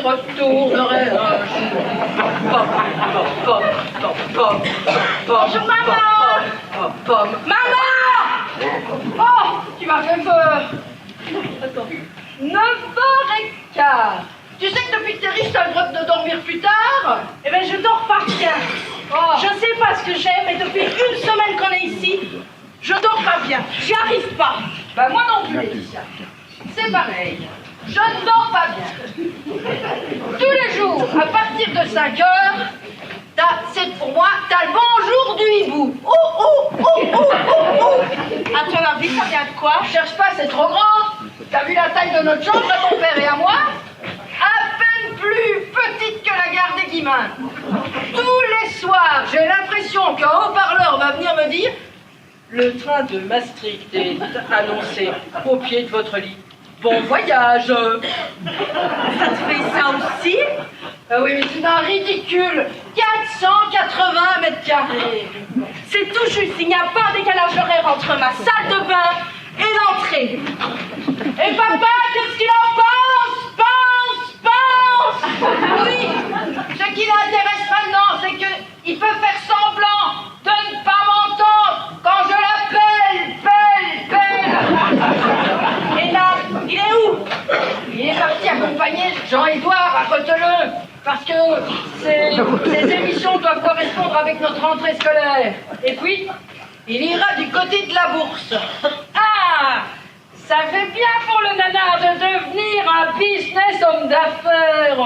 retournerai un jour. Bonjour, maman. Maman! Oh, tu m'as fait peur. Attends. 9h15. Tu sais que depuis que t'es riche, t'as le droit de dormir plus tard? Eh ben, je dors pas bien. Oh. Je sais pas ce que j'ai, mais depuis une semaine qu'on est ici, je dors pas bien. J'y arrive pas. Ben moi non plus, Laetitia. C'est pareil. Je ne dors pas bien. Tous les jours, à partir de 5h, c'est pour moi, t'as le bonjour du hibou. À ton avis, ça vient de quoi? Cherche pas, c'est trop grand. T'as vu la taille de notre chambre à ton père et à moi? À peine plus petite que la gare des Guillemins. Tous les soirs, j'ai l'impression qu'un haut-parleur va venir me dire « Le train de Maastricht est annoncé au pied de votre lit. Bon voyage !» Ça te fait ça aussi? Oui, mais c'est un ridicule. 480 mètres carrés. C'est tout juste, il n'y a pas de décalage horaire entre ma salle de bain et l'entrée. Et papa, qu'est-ce qu'il en pense? Oui, ce qui l'intéresse maintenant, c'est qu'il peut faire semblant de ne pas m'entendre quand je l'appelle, pelle. Et là, il est où? Il est parti accompagner Jean-Édouard à Coteleux, parce que ces émissions doivent correspondre avec notre rentrée scolaire. Et puis, il ira du côté de la bourse. Ah! Ça fait bien pour le nanar de devenir un business homme d'affaires.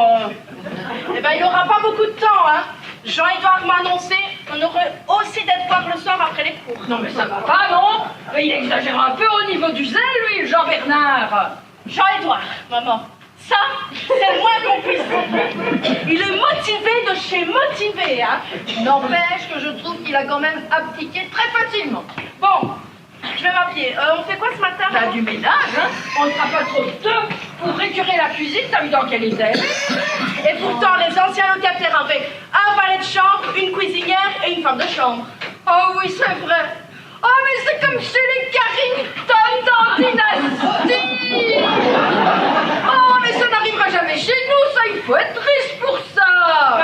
Eh ben, il n'y aura pas beaucoup de temps, hein. Jean-Édouard m'a annoncé qu'on aurait aussi d'être voir le soir après les cours. Non mais ça va pas, non? Mais il exagère un peu au niveau du zèle, lui, Jean-Bernard. Jean-Édouard, maman, ça, c'est le moins qu'on puisse dire. Il est motivé de chez motivé, hein. N'empêche que je trouve qu'il a quand même abdiqué très facilement. Bon, je vais m'habiller. On fait quoi ce matin? T'as du ménage, hein? On ne sera pas trop deux pour récurer la cuisine, t'as vu dans quel état? Et pourtant, les anciens locataires avaient un valet de chambre, une cuisinière et une femme de chambre. Oh oui, c'est vrai. Oh, mais c'est comme chez les Carrington dans Dynastie. Oh, mais ça n'arrivera jamais chez nous, ça, il faut être riche pour ça.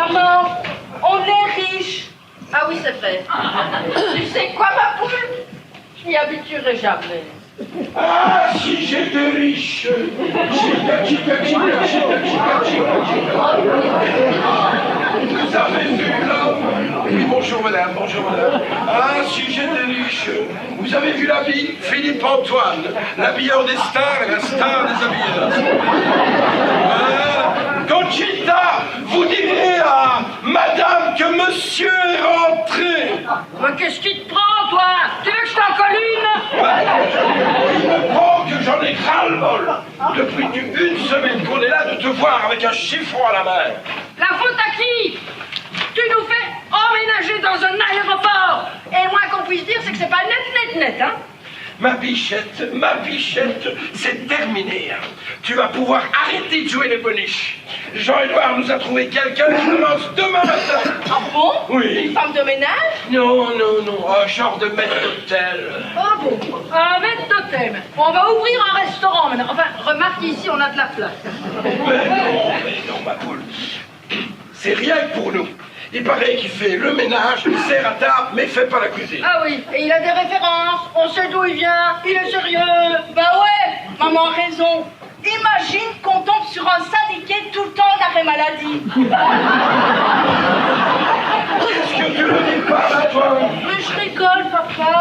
Maman, on est riches. Ah oui, c'est vrai. Tu sais quoi, ma poule? Je m'y habituerai jamais. Ah, si j'étais riche! Vous avez vu là? Oui, bonjour madame, bonjour madame. Ah, si j'étais riche! Vous avez vu l'habit? Philippe Antoine, l'habilleur des stars et la star des habilleurs. Conchita, vous direz à madame que monsieur est rentré. Mais qu'est-ce qui te prend, toi? Tu veux que je t'en colle une? Il me prend que j'en ai ras-le-bol. Depuis une semaine qu'on est là de te voir avec un chiffon à la main. La faute à qui? Tu nous fais emménager dans un aéroport. Et le moins qu'on puisse dire, c'est que c'est pas net, hein? Ma bichette, c'est terminé. Hein. Tu vas pouvoir arrêter de jouer les boniches. Jean-Édouard nous a trouvé quelqu'un qui commence demain matin. Ah bon? Oui. Une femme de ménage? Non, un genre de maître d'hôtel. Oh bon, un maître d'hôtel. On va ouvrir un restaurant maintenant. Enfin, remarque ici, on a de la place. Mais non, ma poule. C'est rien que pour nous. Il paraît qu'il fait le ménage, il sert à table, mais il fait pas la cuisine. Ah oui, et il a des références, on sait d'où il vient, il est sérieux. Bah ouais, maman a raison. Imagine qu'on tombe sur un syndiqué tout le temps en arrêt maladie. Qu'est-ce que tu ne dis pas là, toi? Mais je rigole, papa.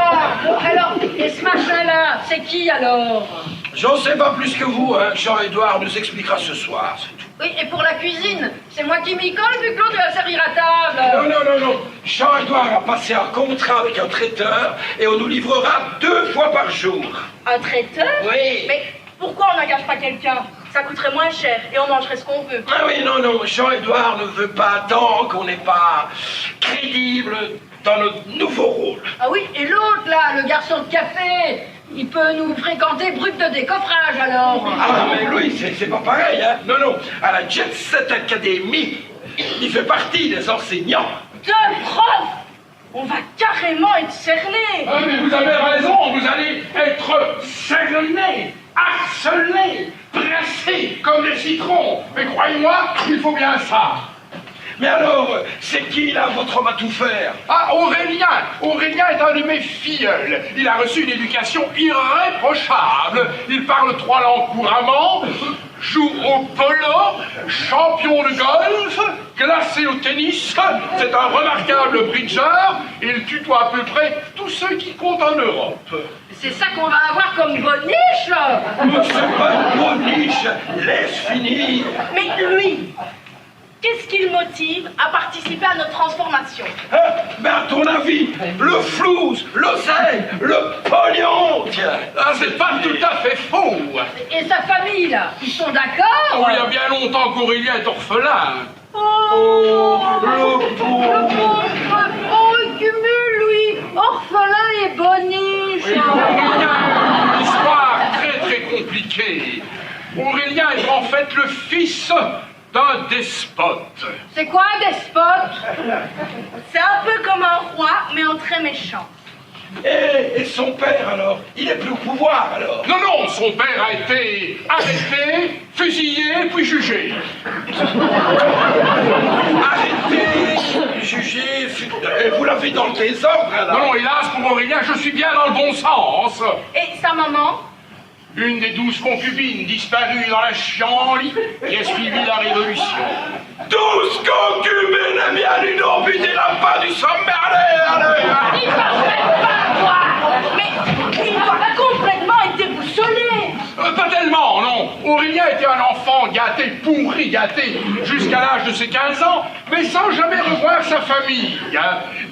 Alors, et ce machin-là, c'est qui alors? J'en sais pas plus que vous, hein. Jean-Édouard nous expliquera ce soir, c'est tout. Oui, et pour la cuisine, c'est moi qui m'y colle vu que l'autre va servir à table. Non. Jean-Édouard a passé un contrat avec un traiteur et on nous livrera 2 fois par jour. Un traiteur? Oui. Mais pourquoi on n'engage pas quelqu'un? Ça coûterait moins cher et on mangerait ce qu'on veut. Ah oui, non, Jean-Édouard ne veut pas tant qu'on n'est pas crédible dans notre nouveau rôle. Ah oui, et l'autre là, le garçon de café, il peut nous fréquenter brut de décoffrage alors. Ah, mais lui, c'est pas pareil, hein. Non, à la Jet Set Academy, il fait partie des enseignants. De prof! On va carrément être cernés. Ah, mais vous avez raison, vous allez être cerné. harcelés, pressés comme des citrons. Mais croyez-moi, il faut bien ça. Mais alors, c'est qui là, votre homme à tout faire? Ah, Aurélien. Aurélien est un de mes filleuls. Il a reçu une éducation irréprochable. Il parle 3 langues couramment, joue au polo, champion de golf, classé au tennis. C'est un remarquable bridger. Il tutoie à peu près tous ceux qui comptent en Europe. C'est ça qu'on va avoir comme boniche. Mais c'est pas une boniche. Laisse finir. Mais lui, qu'est-ce qui le motive à participer à notre transformation? Mais à ton avis, le flouze, l'oseille, le pognon, tiens. Ah, c'est pas tout à fait faux. Et sa famille, là, ils sont d'accord? Oh, il y a bien longtemps qu'Aurélien est orphelin. Oh, le pauvre. le pauvre. Oh, il cumule, lui. Orphelin et boniche. Une histoire très très compliquée. Aurélien est en fait le fils d'un despote. C'est quoi un despote? C'est un peu comme un roi, mais en très méchant. Et son père alors? Il est plus au pouvoir alors? Non, non, son père a été arrêté, fusillé, puis jugé. Arrêté, jugé, et vous l'avez dans le désordre alors? Non, non, hélas pour Aurélien, je suis bien dans le bon sens. Et sa maman? Une des 12 concubines disparues dans la Chienlit qui a suivi la Révolution. 12 concubines, eh bien, lui n'ont buté la pas du sommerlaire. Il parle pas, toi. Mais il doit complètement être déboussolé. Pas tellement, non. Aurélien était un enfant gâté, pourri gâté, jusqu'à l'âge de ses 15 ans, mais sans jamais revoir sa famille.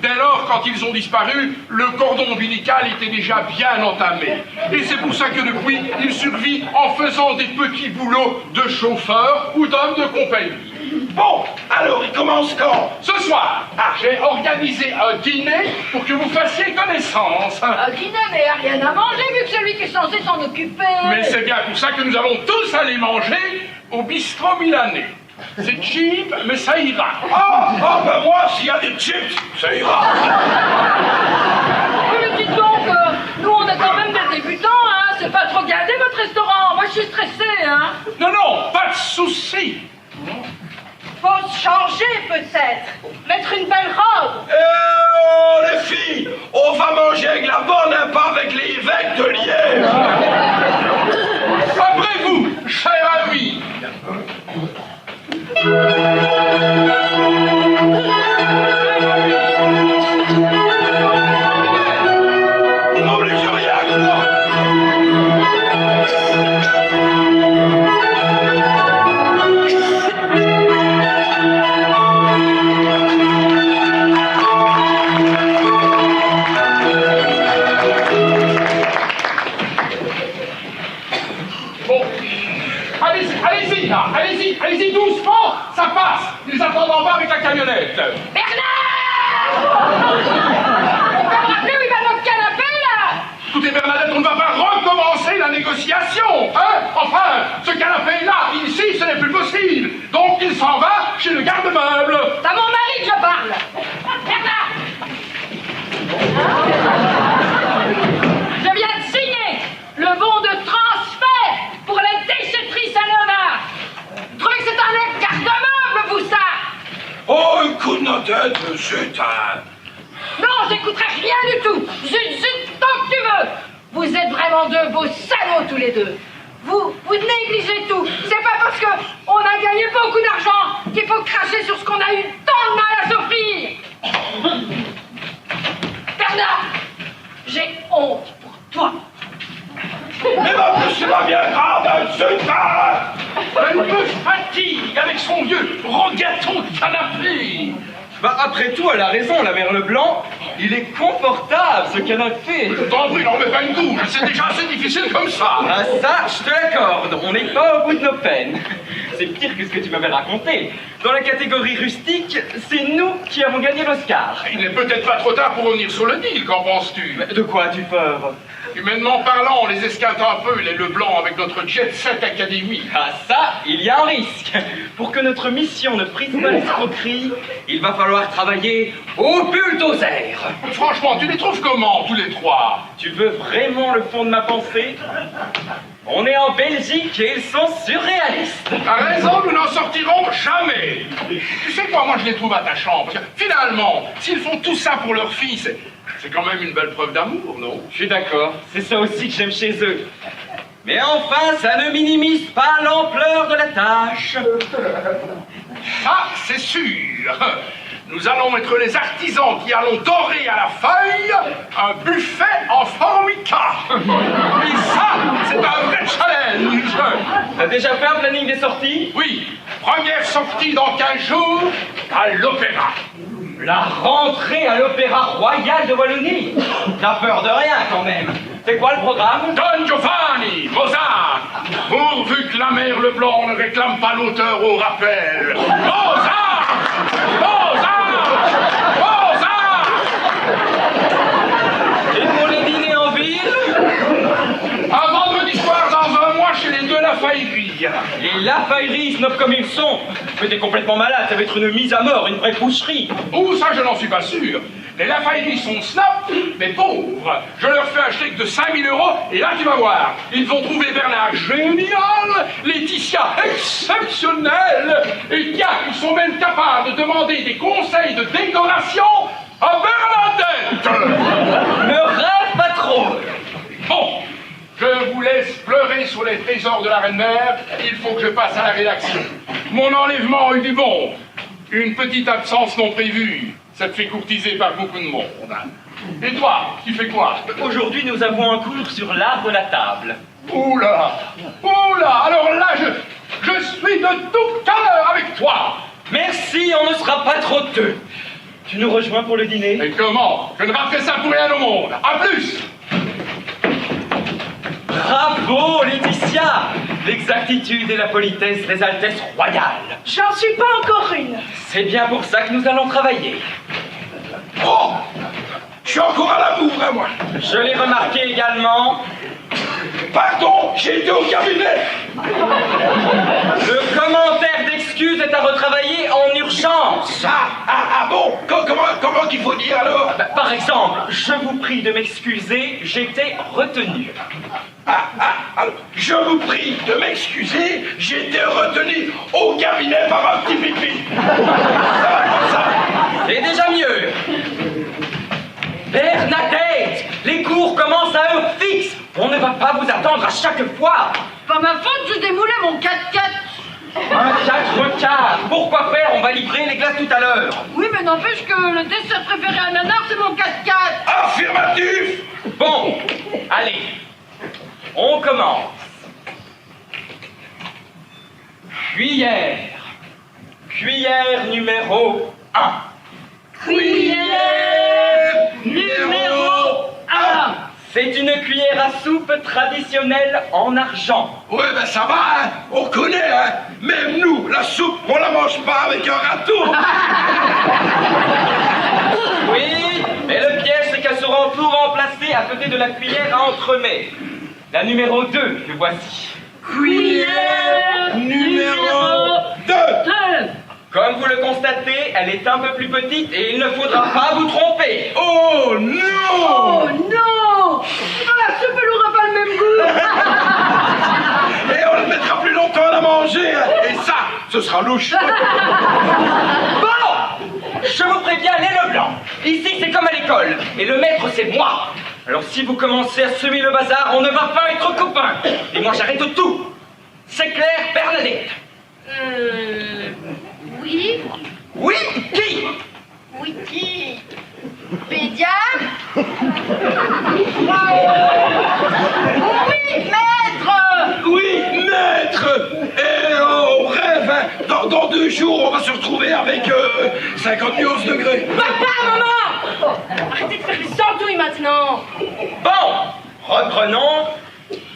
Dès lors, quand ils ont disparu, le cordon ombilical était déjà bien entamé. Et c'est pour ça que depuis, il survit en faisant des petits boulots de chauffeur ou d'homme de compagnie. Bon, alors il commence quand? Ce soir. J'ai organisé un dîner pour que vous fassiez connaissance. Un dîner, mais il n'y a rien à manger vu que c'est lui qui est censé s'en occuper. Mais c'est bien pour ça que nous allons tous aller manger au bistrot milanais. C'est cheap, mais ça ira. Ben moi, s'il y a des chips, ça ira. Mais dites donc, nous on est quand même des débutants, hein. C'est pas trop gardé votre restaurant. Moi je suis stressée, hein. Non, non, pas de souci. Faut se changer peut-être. Mettre une belle robe. Oh, les filles, on va manger avec la bonne, hein, pas avec les évêques de Liège. Après vous, cher ami. Vous n'obligez rien à moi. Allez-y, doucement, ça passe. Ils attendent en bas avec la camionnette. Bernard! On peut me rappeler où il va notre canapé, là? Écoutez, Bernadette, on ne va pas recommencer la négociation, hein? Enfin, ce canapé-là, ici, ce n'est plus possible. Donc, il s'en va chez le garde-meuble. C'est à mon mari que je parle. Bernard! Je viens de signer le bon de transfert pour la déchetterie Saint-Léonard. Vous trouvez que c'est un garde-meuble, vous, ça? Oh, écoute, Nodette, zut, hein. Non, j'écouterai rien du tout. Zut, tant que tu veux. Vous êtes vraiment deux beaux salauds, tous les deux. Vous négligez tout. C'est pas parce qu'on a gagné beaucoup d'argent qu'il faut cracher sur ce qu'on a eu tant de mal à s'offrir. Bernard, j'ai honte pour toi. Mais non, c'est pas bien grave, hein, zut, hein. Elle me fatigue avec son vieux rogaton de canapé. Bah après tout, elle a raison, la mère Leblanc. Il est confortable, ce canapé. T'en prie, n'en mets pas une douche, c'est déjà assez difficile comme ça. Ah ça, je te l'accorde, on n'est pas au bout de nos peines. C'est pire que ce que tu m'avais raconté. Dans la catégorie rustique, c'est nous qui avons gagné l'Oscar. Il n'est peut-être pas trop tard pour revenir sur le deal, qu'en penses-tu? Mais de quoi as-tu peur? Humainement parlant, on les esquinte un peu, les Leblanc, avec notre Jet Set Academy. Ah ça, il y a un risque. Pour que notre mission ne prise pas l'escroquerie, il va falloir travailler au bulldozer. Franchement, tu les trouves comment, tous les trois? Tu veux vraiment le fond de ma pensée? On est en Belgique et ils sont surréalistes. T'as raison, nous n'en sortirons jamais. Tu sais quoi, moi je les trouve attachants. Parce que finalement, s'ils font tout ça pour leur fils, c'est quand même une belle preuve d'amour, non? Je suis d'accord, c'est ça aussi que j'aime chez eux. Mais enfin, ça ne minimise pas l'ampleur de la tâche. Ah, c'est sûr. Nous allons être les artisans qui allons dorer à la feuille un buffet en formica. Et ça, c'est un vrai challenge. T'as déjà fait un planning des sorties? Oui, première sortie dans 15 jours à l'opéra. La rentrée à l'Opéra Royal de Wallonie. T'as peur de rien quand même. C'est quoi le programme? Don Giovanni, Mozart. Pourvu que la mère Leblanc ne réclame pas l'auteur au rappel. Mozart! Mozart! Mozart! Et pour les dîners en ville? Un vendredi soir dans un mois chez les deux Lafailleries. Les Lafailleries, snobs comme ils sont. Mais t'es complètement malade, ça va être une mise à mort, une vraie boucherie. Ouh, ça je n'en suis pas sûr. Les Lafailleries sont snobs, mais pauvres. Je leur fais acheter que de 5 000 € et là tu vas voir. Ils vont trouver Bernard génial, Laetitia exceptionnelle. Et tiens, ils sont même capables de demander des conseils de décoration à Bernadette. Ne rêve pas trop. Bon, je vous laisse pleurer sur les trésors de la reine-mère. Il faut que je passe à la rédaction. Mon enlèvement a eu du bon. Une petite absence non prévue. Ça te fait courtiser par beaucoup de monde. Et toi, tu fais quoi? Aujourd'hui, nous avons un cours sur l'art de la table. Oula! Oula! Alors là, je suis de tout cœur avec toi! Merci, on ne sera pas trop deux. Tu nous rejoins pour le dîner? Et comment? Je ne raterai ça pour rien au monde. À plus! Bravo, Laetitia! L'exactitude et la politesse des altesses royales. J'en suis pas encore une. C'est bien pour ça que nous allons travailler. Oh! Je suis encore à l'amour, hein, moi! Je l'ai remarqué également. Pardon, j'ai été au cabinet! Le commentaire d'excuse est à retravailler en urgence. Ah bon? Comment qu'il faut dire alors? Par exemple, je vous prie de m'excuser, j'étais retenu. Alors, je vous prie de m'excuser, j'ai été retenu au cabinet par un petit pipi. Ça va comme ça? C'est déjà mieux. Bernadette, les cours commencent à heure fixe. On ne va pas vous attendre à chaque fois. Pas ma faute, je démoulais mon 4x4. Un 4x4. Pourquoi faire? On va livrer les glaces tout à l'heure. Oui, mais n'empêche que le dessert préféré à Nanar, c'est mon 4x4. Affirmatif! Bon, allez, on commence. Cuillère. Cuillère numéro 1. Cuillère numéro 1. C'est une cuillère à soupe traditionnelle en argent. Ouais, ben ça va, hein? On connaît, hein? Même nous, la soupe, on la mange pas avec un râteau. Oui, mais le piège, c'est qu'elle sera tout remplacée à côté de la cuillère à entremets. La numéro 2, que voici. Cuillère numéro 2. 2. Comme vous le constatez, elle est un peu plus petite et il ne faudra pas vous tromper. Oh non! Oh non! Dans la soupe, elle n'aura pas le même goût. Et on ne mettra plus longtemps à la manger, hein? Et ça, ce sera louche. Bon! Je vous préviens, les Leblanc. Ici, c'est comme à l'école. Et le maître, c'est moi. Alors si vous commencez à semer le bazar, on ne va pas être copains. Et moi, j'arrête tout. C'est clair, Bernadette? Oui. Oui, qui? Oui, qui? Pédiatre? Oui, maître! Oui, maître! Et on rêve, hein? Dans 2 jours, on va se retrouver avec 51 degrés. Papa, maman! Arrêtez de faire les sandouilles maintenant! Bon, reprenons.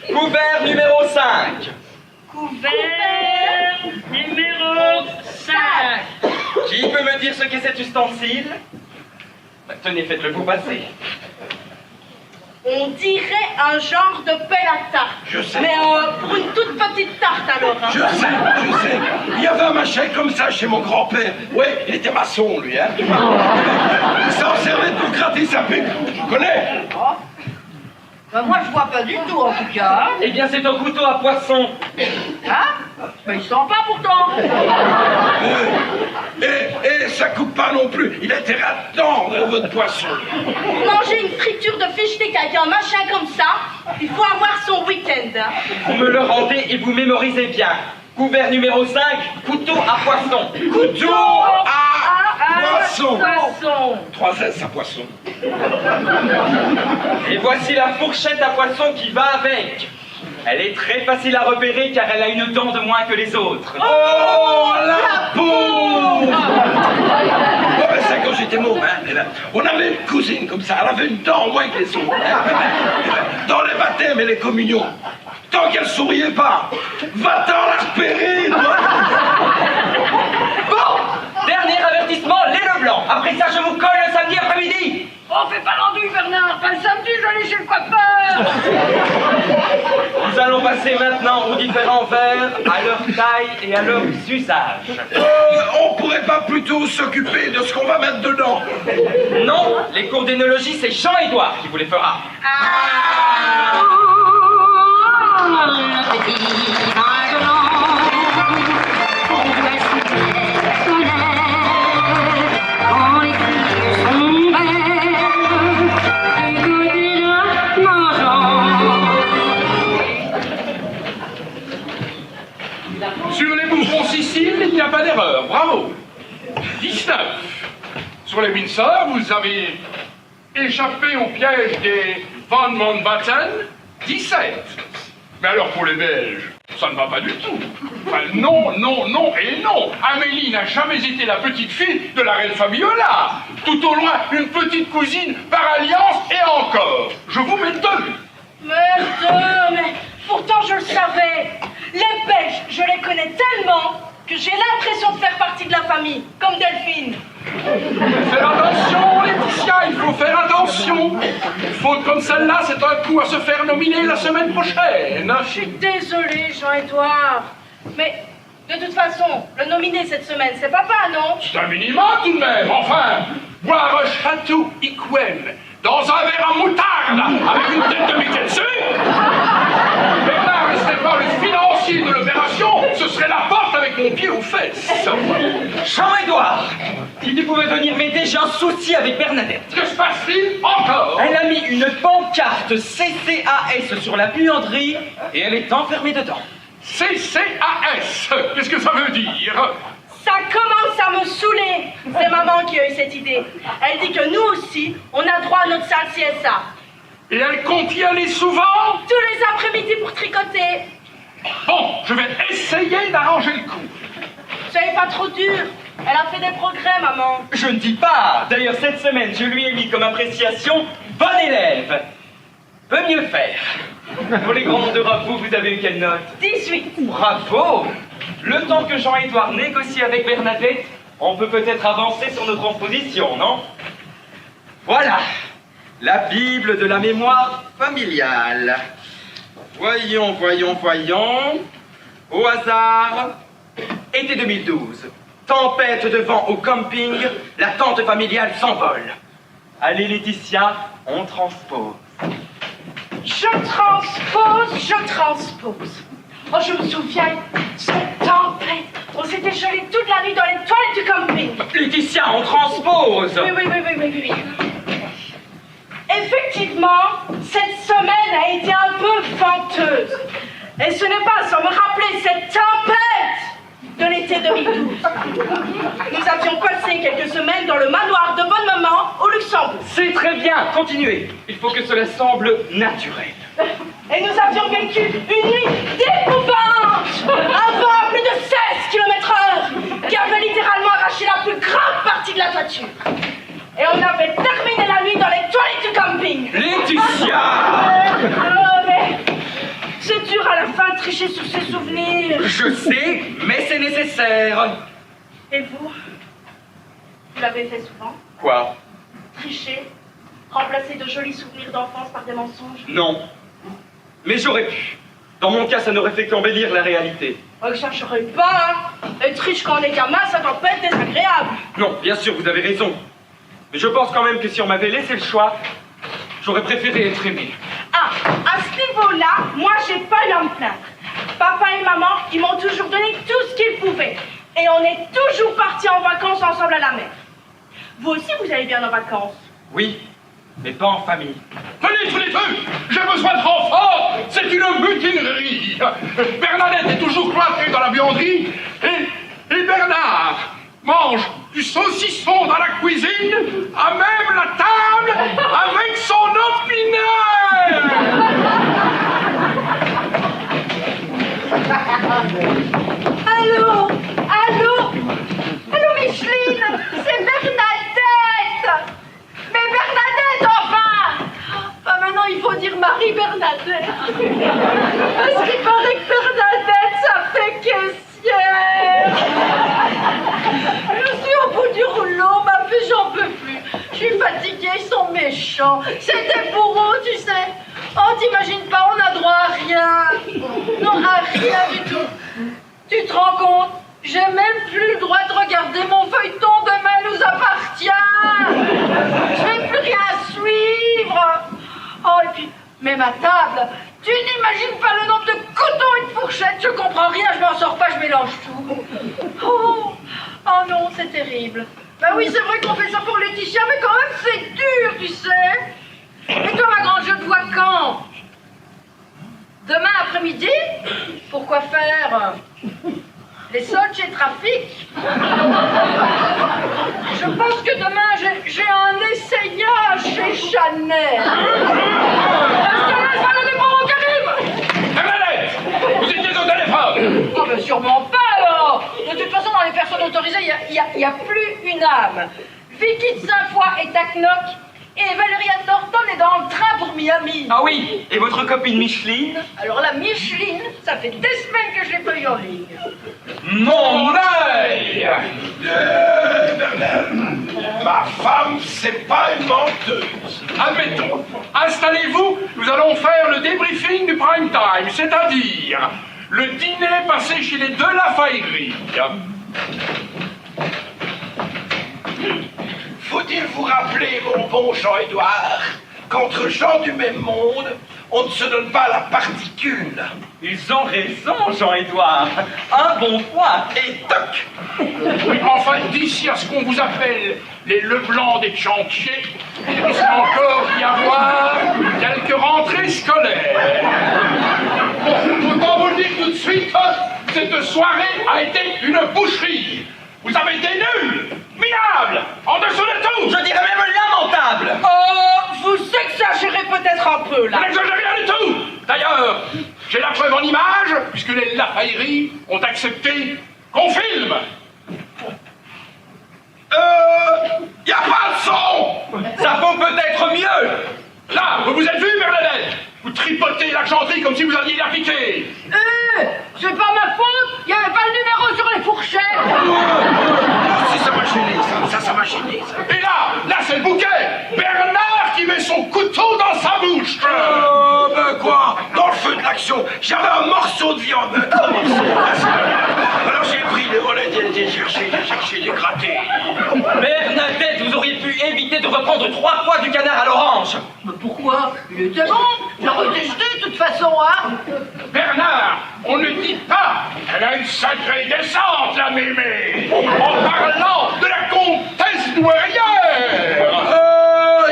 Couvert numéro 5. Couvert numéro 5. Qui peut me dire ce qu'est cet ustensile? Bah, tenez, faites-le vous passer. On dirait un genre de pelle à tarte. Je sais. Mais pour une toute petite tarte alors. Hein. Je sais. Il y avait un machin comme ça chez mon grand-père. Ouais, il était maçon, lui, hein. Il s'en servait pour gratter sa pipe. Tu connais? Ben, moi, je vois pas du tout, en tout cas. Eh bien, c'est un couteau à poisson. Hein? Mais il sent pas pourtant. Et ça coupe pas non plus. Il a intérêt à tendre votre poisson. Pour manger une friture de fish stick avec un machin comme ça, il faut avoir son week-end. Hein. Vous me le rendez et vous mémorisez bien. Couvert numéro 5, couteau à poisson. Couteau à poisson. Poisson. 3 S à poisson. Et voici la fourchette à poisson qui va avec. Elle est très facile à repérer car elle a une dent de moins que les autres. Oh, la pauvre! Oh, ben ça, quand j'étais môme, hein, on avait une cousine comme ça, elle avait une dent en moins que les autres. Dans les baptêmes et les communions, tant qu'elle souriait pas, va-t'en la repérer, toi. Bon, dernier avertissement, lait le blanc. Après ça, je vous colle le samedi après-midi. Oh, fais pas l'andouille, Bernard. Pas le samedi, je vais aller chez le coiffeur. Nous allons passer maintenant aux différents verres, à leur taille et à leurs usages. On pourrait pas plutôt s'occuper de ce qu'on va mettre dedans? Non, les cours d'énologie, c'est Jean-Édouard qui vous les fera. Sur les bouffons Sicile, il n'y a pas d'erreur. Bravo. 19. Sur les Windsor, vous avez échappé au piège des Van Mountbatten. 17. Mais alors pour les Belges, ça ne va pas du tout. Enfin, non, non, non et non. Amélie n'a jamais été la petite fille de la reine Fabiola. Tout au loin, une petite cousine par alliance et encore. Je vous mets 2. Merde, mais pourtant je le savais. Les Belges, je les connais tellement que j'ai l'impression de faire partie de la famille, comme Delphine. Faire attention, Laetitia, il faut faire attention. Une faute comme celle-là, c'est un coup à se faire nominer la semaine prochaine. Je suis désolée, Jean-Édouard. Mais de toute façon, le nominé cette semaine, c'est papa, non? C'est un minimum tout de même, enfin. Boire un château Iquen dans un verre en moutarde avec une tête de Mickey dessus. Bernard restait pas le financier de l'opération, ce serait la porte avec mon pied aux fesses. Jean-Édouard, si tu pouvais venir m'aider, j'ai un souci avec Bernadette. Que se passe-t-il encore? Elle a mis une pancarte CCAS sur la buanderie et elle est enfermée dedans. CCAS, qu'est-ce que ça veut dire? Ça commence à me saouler. C'est maman qui a eu cette idée. Elle dit que nous aussi, on a droit à notre salle CSA. Et elle compte y aller souvent? Tous les après-midi pour tricoter. Bon, je vais essayer d'arranger le coup. Soyez pas trop dur. Elle a fait des progrès, maman. Je ne dis pas. D'ailleurs, cette semaine, je lui ai mis comme appréciation bon élève. Peut mieux faire. Pour les grands d'Europe, vous avez eu quelle note? 18. Bravo. Le temps que Jean-Édouard négocie avec Bernadette, on peut peut-être avancer sur notre opposition, non? Voilà. La Bible de la mémoire familiale. Voyons, voyons, voyons. Au hasard. Été 2012. Tempête de vent au camping. La tente familiale s'envole. Allez, Laetitia, on transpose. Je transpose. Oh, je me souviens, cette tempête. On s'était gelé toute la nuit dans les toilettes du camping. Laetitia, on transpose. Oui. Effectivement, cette semaine a été un peu venteuse. Et ce n'est pas sans me rappeler cette tempête de l'été 2012. Nous avions passé quelques semaines dans le manoir de bonne maman au Luxembourg. C'est très bien, continuez. Il faut que cela semble naturel. Et nous avions vécu une nuit d'épouvante. Un vent à plus de 16 km/h qui avait littéralement arraché la plus grande partie de la toiture. Et on avait terminé la nuit dans les toilettes du camping. Laetitia! Mais c'est dur à la fin de tricher sur ses souvenirs. Je sais, mais c'est nécessaire. Et vous l'avez fait souvent? Quoi? Tricher? Remplacer de jolis souvenirs d'enfance par des mensonges? Non. Mais j'aurais pu. Dans mon cas, ça n'aurait fait qu'embellir la réalité. Oh, que ça, j'aurais pas, hein. Être riche quand on est gamin, ça doit pas être désagréable. Non, bien sûr, vous avez raison. Mais je pense quand même que si on m'avait laissé le choix, j'aurais préféré être aimé. Ah, niveau-là, moi, j'ai pas eu à me plaindre. Papa et maman, ils m'ont toujours donné tout ce qu'ils pouvaient. Et on est toujours partis en vacances ensemble à la mer. Vous aussi, vous allez bien en vacances? Oui, mais pas en famille. Venez tous les deux, j'ai besoin de renfort, c'est une mutinerie. Bernadette est toujours cloîtrée dans la buanderie et Bernard mange du saucisson dans la cuisine, à même la table, avec son opinel. Allô? Allô? Allô, Micheline? C'est Bernadette! Mais Bernadette, enfin! Ah, maintenant, il faut dire Marie-Bernadette. Parce qu'il paraît que Bernadette, ça fait caissière. Je suis au bout du rouleau, ma fille, j'en peux plus. Je suis fatiguée, ils sont méchants. C'était pour eux, tu sais. Oh, t'imagines pas, on a droit à rien. Non, à rien du tout. Tu te rends compte? J'ai même plus le droit de regarder mon feuilleton, demain nous appartient. Je n'ai plus rien à suivre. Oh, et puis, mais ma table, tu n'imagines pas le nombre de couteaux et de fourchettes. Je comprends rien, je m'en sors pas, je mélange tout. Oh non, c'est terrible. Ben oui, c'est vrai qu'on fait ça pour Laetitia, mais quand même c'est dur, tu sais. Et toi, ma grande, je te vois quand? Demain après-midi? Pourquoi faire? Les soldes chez Trafic? Je pense que demain, j'ai un essayage chez Chanel. Est-ce que laisse pas le numéro, Karim? Bernadette, vous étiez au téléphone. Oh, ben sûrement pas, alors. De toute façon, dans les personnes autorisées, il n'y a plus une âme. Vicky de Saint-Foy est à Knock. Et Valéria Norton est dans le train pour Miami. Ah oui, et votre copine Micheline? Alors la Micheline, ça fait des semaines que je l'ai pas eu en ligne. Mon œil. Ma femme, c'est pas une menteuse. Admettons, installez-vous, nous allons faire le débriefing du prime time, c'est-à-dire le dîner passé chez les De La Faillerie. Faut-il vous rappeler, mon bon Jean-Édouard, qu'entre gens du même monde, on ne se donne pas la particule. Ils ont raison, Jean-Édouard. Un bon point. Et toc! Oui, enfin, d'ici à ce qu'on vous appelle les Leblanc des chantiers, il risque encore d'y avoir quelques rentrées scolaires. Bon, autant vous le dire tout de suite, cette soirée a été une boucherie. Vous avez été nuls, minables, en dessous de tout. Je dirais même lamentable. Vous exagérez peut-être un peu, Vous là. n'exagérez rien du tout. D'ailleurs, j'ai la preuve en image, puisque les Lafailleries ont accepté qu'on filme. Y a pas de son! Ça vaut peut-être mieux. Là, vous vous êtes vu, Bernadette? Vous tripotez l'argenterie comme si vous alliez la piquer. C'est pas ma faute, il n'y avait pas le numéro sur les fourchettes. Si ça m'a gêné, ça m'a gêné, ça. Et là, c'est le bouquet. Bernard qui met son couteau dans sa bouche. Ben quoi? Dans le feu de l'action, j'avais un morceau de viande. Comment c'est? Alors j'ai pris les volets, j'ai cherché, j'ai gratté. Bernadette, vous auriez pu éviter de reprendre 3 fois du canard à l'orange. Mais pourquoi? Il était bon, j'aurais testé de toute façon, hein. Bernard, on ne dit pas. Elle a une sacrée descente, la mémé. En parlant de la comtesse douairière.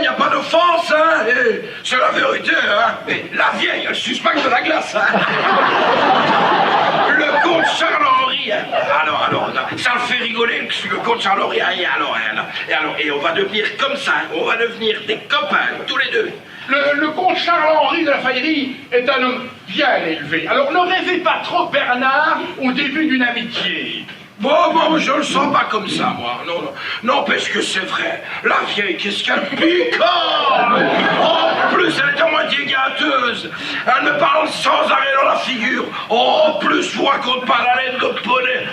Y a pas d'offense, hein? C'est la vérité, hein? Et la vieille, elle suspecte de la glace, hein? Le comte Charles-Henri, hein? Alors, ça le fait rigoler, le comte Charles-Henri, et on va devenir comme ça, hein? On va devenir des copains, tous les deux. Le comte Charles-Henri de la Faillerie est un homme bien élevé. Alors ne rêvez pas trop, Bernard, au début d'une amitié. Bon, je le sens pas comme ça, moi. Non, parce que c'est vrai. La vieille, qu'est-ce qu'elle picole! En plus, elle est à moitié gâteuse. Elle me parle sans arrêt dans la figure. En plus, je vous raconte pas la laine de poney.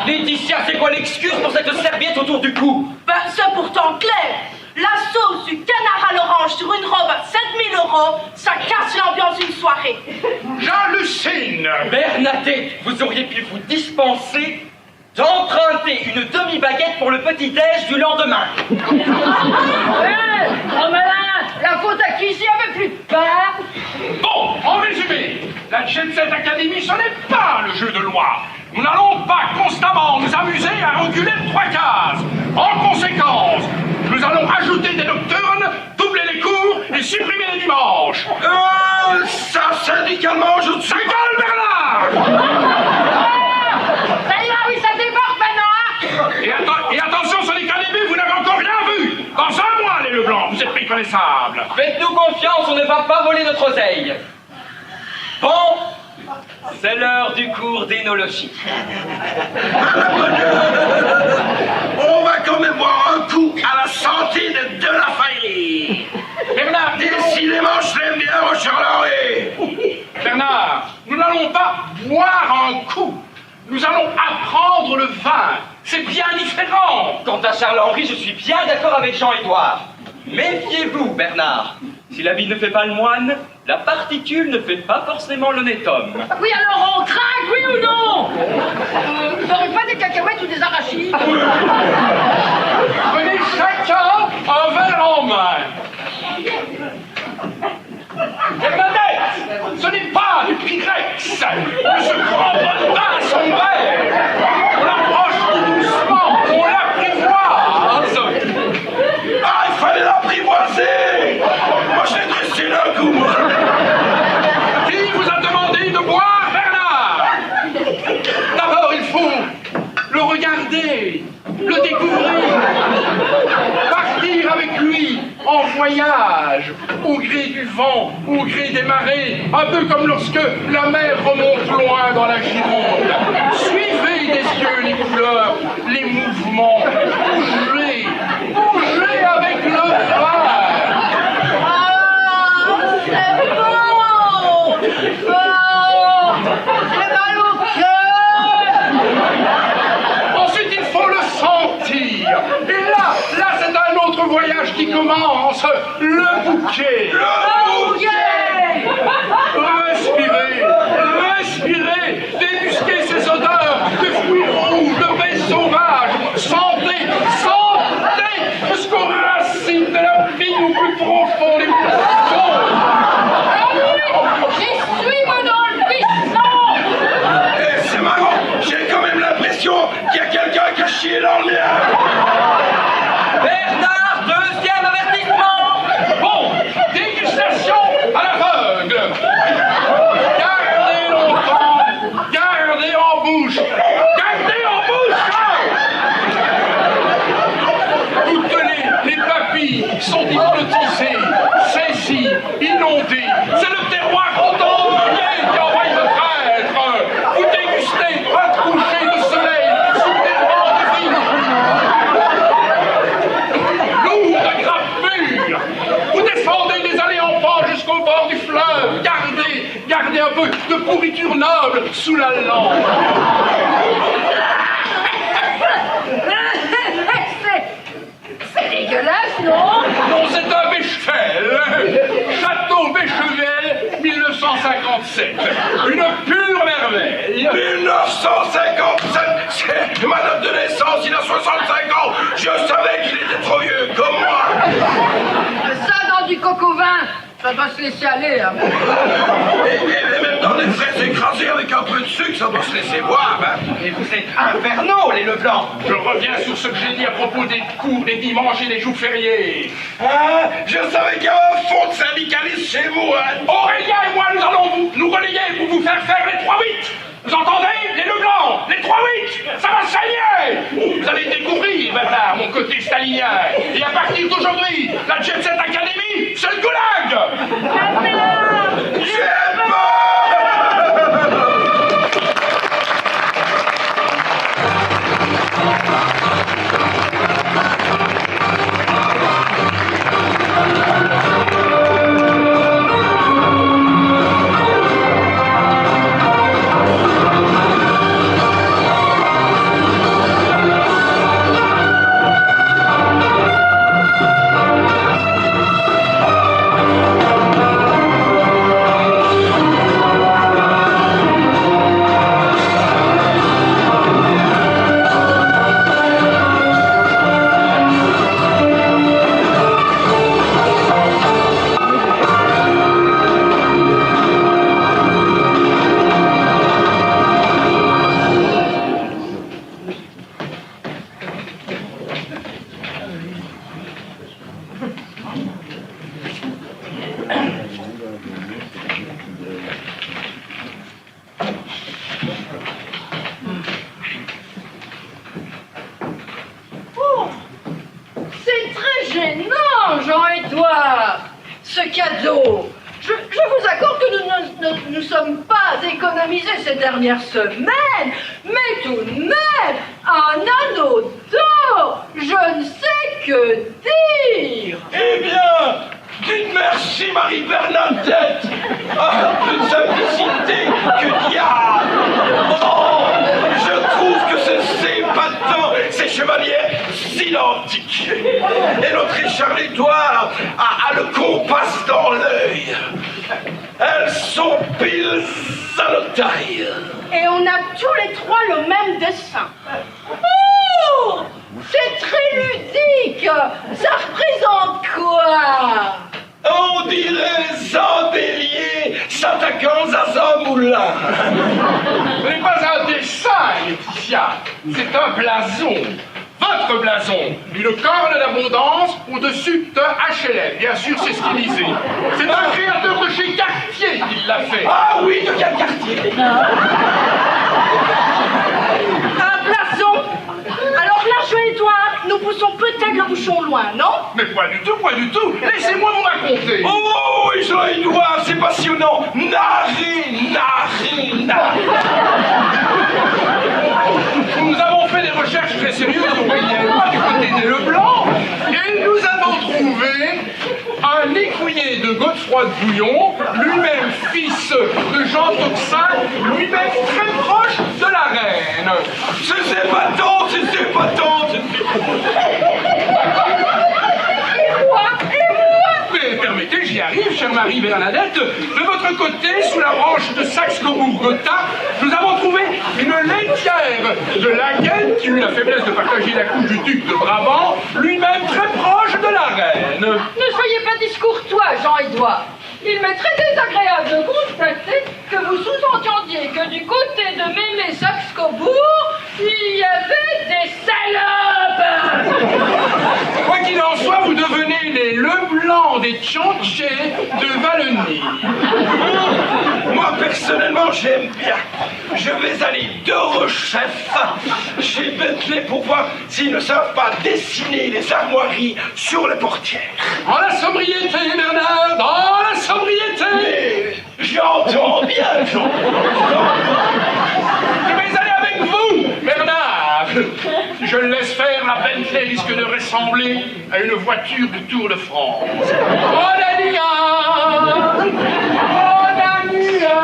Laetitia, c'est quoi l'excuse pour cette serviette autour du cou? Ben, c'est pourtant clair. La sauce du canard à l'orange sur une robe à 7000 €, ça casse l'ambiance d'une soirée. J'hallucine! Bernadette, vous auriez pu vous dispenser d'emprunter une demi-baguette pour le petit-déj du lendemain. Oh malin, la faute à qui? S'il n'y avait plus de pain, La Jet Set Academy, ce n'est pas le jeu de loi. Nous n'allons pas constamment nous amuser à reculer de 3 cases. En conséquence, nous allons ajouter des nocturnes, doubler les cours et supprimer les dimanches. Ça, syndicalement, je ne suis... Ta gueule, Bernard! Ça ira, oui, ça déborde maintenant, Et attention, ce n'est qu'un début, vous n'avez encore rien vu. Dans un mois, les Leblanc, vous êtes méconnaissables. Faites-nous confiance, on ne va pas voler notre oseille. Bon, c'est l'heure du cours d'énologie. On va quand même boire un coup à la santé de la Faillerie. Bernard, Décidément, je l'aime bien, mon Charles-Henri. Bernard, nous n'allons pas boire un coup. Nous allons apprendre le vin. C'est bien différent. Quant à Charles-Henri, je suis bien d'accord avec Jean-Édouard. Méfiez-vous, Bernard. Si la vie ne fait pas le moine, la particule ne fait pas forcément l'honnête homme. Oui, alors on craque, oui ou non? Vous n'aurez pas des cacahuètes ou des arachides? Prenez chacun un verre en main. Bernadette, ce n'est pas du Pyrex. Ne se cramponne pas à son verre. On l'approche tout doucement, on l'apprivoise. Ah, il fallait l'apprivoiser. Moi, je l'ai dressé d'un coup, moi. Qui vous a demandé de boire, Bernard? D'abord, il faut le regarder, le découvrir, partir avec lui en voyage, au gré du vent, au gré des marées, un peu comme lorsque la mer remonte loin dans la Gironde. Suivez des yeux les couleurs, les mouvements, bougez, bougez avec le vent. C'est bon! Oh! J'ai mal au cœur! Ensuite, il faut le sentir. Et là, c'est un autre voyage qui commence. Le bouquet. Le bouquet. Respirez, respirez, dégustez ces odeurs de fruits rouges, de baies sauvages. Sentez, sentez jusqu'aux racines de la vigne au plus profond des buissons. J'y suis, moi, dans le buisson! Eh, c'est marrant, j'ai quand même l'impression qu'il y a quelqu'un qui a chié dans le mien. Bernard, deuxième avertissement. Bon, dégustation à l'aveugle. Gardez longtemps, gardez en bouche, gardez en bouche. Toutes les papilles sont hypnotisées, saisies, inondées. C'est le terroir tout entier qui envahit votre être. Vous dégustez un coucher de soleil sous des rangs de vigne. Lourd de grappes mûres. Vous descendez des allées en pente jusqu'au bord du fleuve. Gardez un peu de pourriture noble sous la lampe. C'est dégueulasse, non? Non, c'est un Béchevel. Château Béchevel, 1957. Une pure merveille. 1957, c'est ma date de naissance, il a 65 ans. Je savais qu'il était trop vieux, comme moi. Ça, dans du coq au vin, ça doit se laisser aller. Hein. Et même dans des fraises écrasées avec un peu de sucre, ça doit se laisser boire. Hein. Mais vous êtes infernaux, les Leblanc. Je reviens sur ce que j'ai dit à propos des cours, des dimanches et des jours fériés. Ah, je savais qu'il y avait un fond de syndicaliste chez vous. Hein. Aurélien et moi, nous allons nous relayer pour vous faire faire les 3-8. Vous entendez? Les Leblanc, les 3-8, ça va saigner. Vous allez découvrir, Bernard, mon côté stalinien. Et à partir d'aujourd'hui, la Jet Set Academy, c'est le goulag. J'ai peur. Jean-Édouard, ce cadeau, je vous accorde que nous ne sommes pas économisés ces dernières semaines, mais tout de même, un anneau d'or, je ne sais que dire. Eh bien, dites merci, Marie-Bernadette. Ah, de simplicité, que diable. Oh, je trouve que c'est épatant, ces chevaliers identiques. Et notre Charles-Édouard a le compas dans l'œil. Elles sont pile à notre taille. Et on a tous les trois le même dessin. Oh, c'est très ludique. Ça représente quoi? On dirait un bélier s'attaquant à un moulin. Ce n'est pas un dessin, Laetitia, c'est un blason. Votre blason, une corne d'abondance au-dessus de HLM. Bien sûr, c'est stylisé. C'est un créateur de chez Cartier qui l'a fait. Ah oui, de quel quartier? Un blason. Alors là, Jean-Édouard, nous poussons peut-être le bouchon loin, non? Mais pas du tout, pas du tout. Laissez-moi vous raconter. Oh oui, Jean-Édouard, c'est passionnant. Narina. Nous avons fait des recherches très sérieuses au Pays du côté des Leblanc et nous avons trouvé un écuyer de Godefroy de Bouillon, lui-même fils de Jean Toxin, lui-même très proche de la reine. C'est épatant, c'est épatant. Mais permettez, j'y arrive, chère Marie-Bernadette. De votre côté, sous la branche de Saxe-Cobourg-Gotha, nous avons trouvé une laitière de Laquelle qui eut la faiblesse de partager la couche du duc de Brabant, lui-même très proche de la reine. Ne soyez pas discourtois, Jean-Édouard. Il m'est très désagréable de constater que vous sous-entendiez que du côté de Mémé Saxe-Cobourg, il y avait des salopes. Quoi qu'il en soit, vous devenez les Leblanc des Tchanchés de Valeny. Moi, personnellement, j'aime bien. Je vais aller de rechef chez Bentley pour voir s'ils ne savent pas dessiner les armoiries sur les portières. Dans la sobriété, Bernard, dans la sobriété. Mais j'entends bien, Je vais aller avec vous, Bernard. Si je le laisse faire, la Bentley risque de ressembler à une voiture du Tour de France. Oh la Liga! Oh la Liga!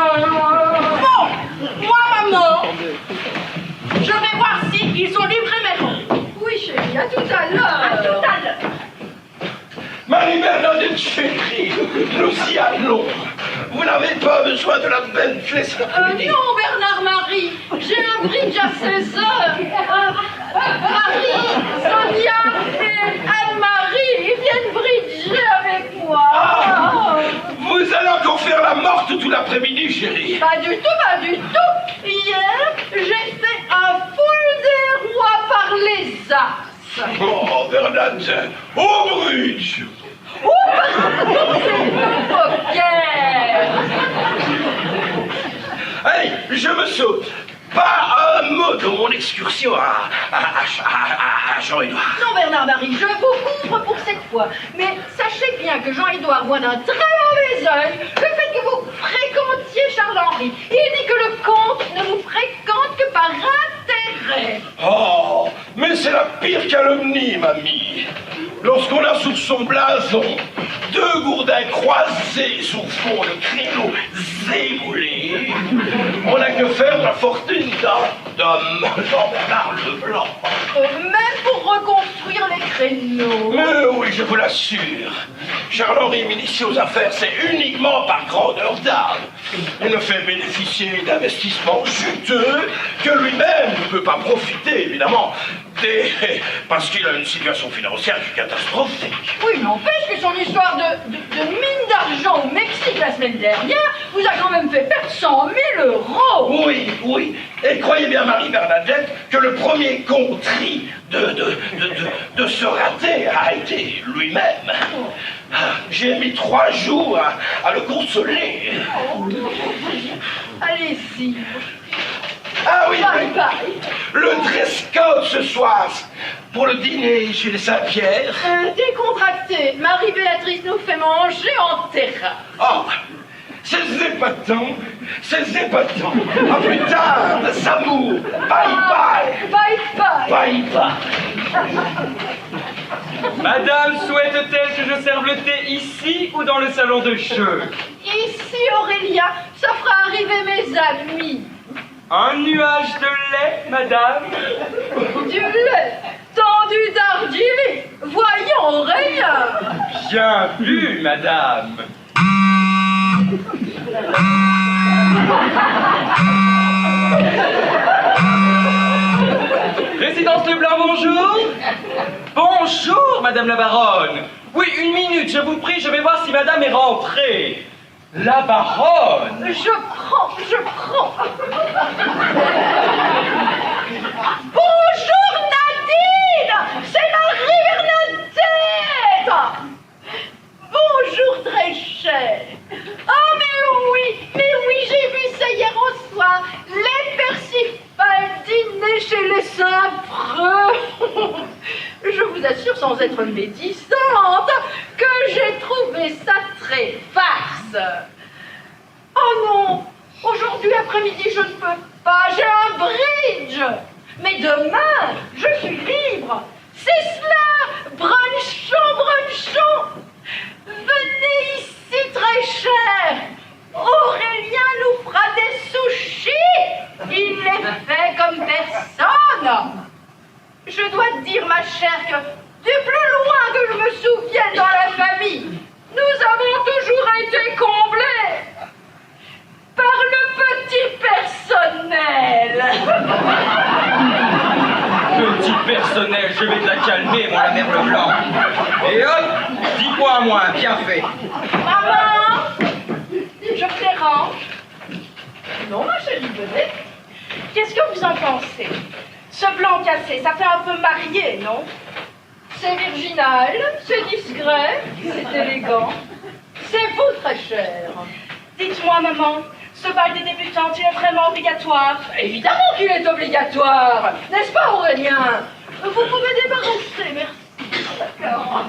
Bon, moi, maman, je vais voir s'ils ont livré mes ronds. Oui, chérie, à tout à l'heure. À tout à l'heure. Marie-Bernadette chérie, nous y allons. Vous n'avez pas besoin de la Bentley cet après-midi. Non, Bernard-Marie, j'ai un bridge à 16 heures. Marie, Sonia et Anne-Marie, ils viennent bridger avec moi. Ah, vous allez encore faire la morte tout l'après-midi, chérie. Pas du tout, pas du tout. Hier, j'ai fait un full des rois par les as. Oh, Bernadette, au bridge. Oh, pardon, c'est le poker. Allez, je me saute. Pas un mot de mon excursion à Jean-Édouard. Non, Bernard-Marie, je vous couvre pour cette fois. Mais sachez bien que Jean-Édouard voit d'un très mauvais œil le fait que vous fréquentiez Charles-Henri. Il dit que le comte ne vous fréquente que par intérêt. Oh, mais c'est la pire calomnie, mamie. Lorsqu'on a sous son blason deux gourdins croisés sous fond de créneaux éboulés, on n'a que faire de la fortune d'homme Jean-Bernard Leblanc. Même pour reconstruire les créneaux. Mais oui, je vous l'assure. Charles-Henri, initié aux affaires, c'est uniquement par grandeur d'âme. Il ne fait bénéficier d'investissements juteux que lui-même ne peut pas profiter, évidemment, parce qu'il a une situation financière catastrophique. Oui, n'empêche que son histoire de mine d'argent au Mexique la semaine dernière vous a quand même fait perdre 100 000 euros. Oui, oui. Et croyez bien, Marie-Bernadette, que le premier contrit de se rater a été lui-même. J'ai mis 3 jours à le consoler. Allez-y. Ah oui, Bye bye. le dress code ce soir, pour le dîner chez les Saint-Pierre. Décontracté, Marie-Béatrice nous fait manger en terrain. Oh, c'est épatant, c'est épatant. À plus tard, Samour. Bye bye. Bye bye. Bye bye. Madame souhaite-t-elle que je serve le thé ici ou dans le salon de jeu? Ici, Aurélia, ça fera arriver mes amis. Un nuage de lait, madame? Du lait tendu d'argile. Voyons, Aurélia. Bien vu, madame. Résidence Leblanc, bonjour. Bonjour, madame la baronne. Oui, une minute, je vous prie, je vais voir si madame est rentrée. La baronne. Je prends. Bonjour, Nadine. C'est Marie-Bernadette. Bonjour, très chère. Oh, mais oui, j'ai vu ça hier au soir. Les Persifal dîner chez les Saint-Preux. Je vous assure, sans être médisante, que j'ai trouvé ça très farce. Oh non, aujourd'hui après-midi, je ne peux pas. J'ai un bridge. Mais demain, je suis libre. C'est cela, brunchon. Venez ici, très cher. Aurélien nous fera des sushis. Il les fait comme personne. Je dois te dire, ma chère, que du plus loin que je me souvienne dans la famille, nous avons toujours été comblés par le petit personnel. Petit personnel, je vais te la calmer, moi, la mère Leblanc. Et hop, 10 points à moins, bien fait. Maman, je vous dérange? Non, ma chérie, venez. Qu'est-ce que vous en pensez? Ce blanc cassé, ça fait un peu marié, non? C'est virginal, c'est discret, c'est élégant. C'est vous, très cher. Dites-moi, maman, ce bal des débutantes, il est vraiment obligatoire? Évidemment qu'il est obligatoire, n'est-ce pas, Aurélien? Vous pouvez débarrasser, merci. D'accord.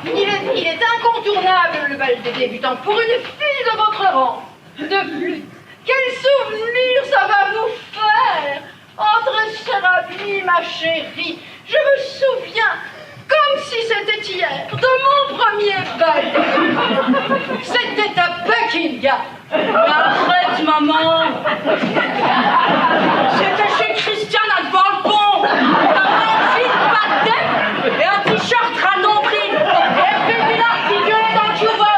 Il est incontournable, le bal des débutantes, pour une fille de votre rang. De plus, quel souvenir ça va vous faire? Entre chers amis, ma chérie, je me souviens, comme si c'était hier, de mon premier bal. C'était à Buckingham. Arrête, maman. C'était chez Christiane à devant le pont. Un jean pas de tête et un t-shirt à nombril. Et Pépina qui gueulait dans le Cuban.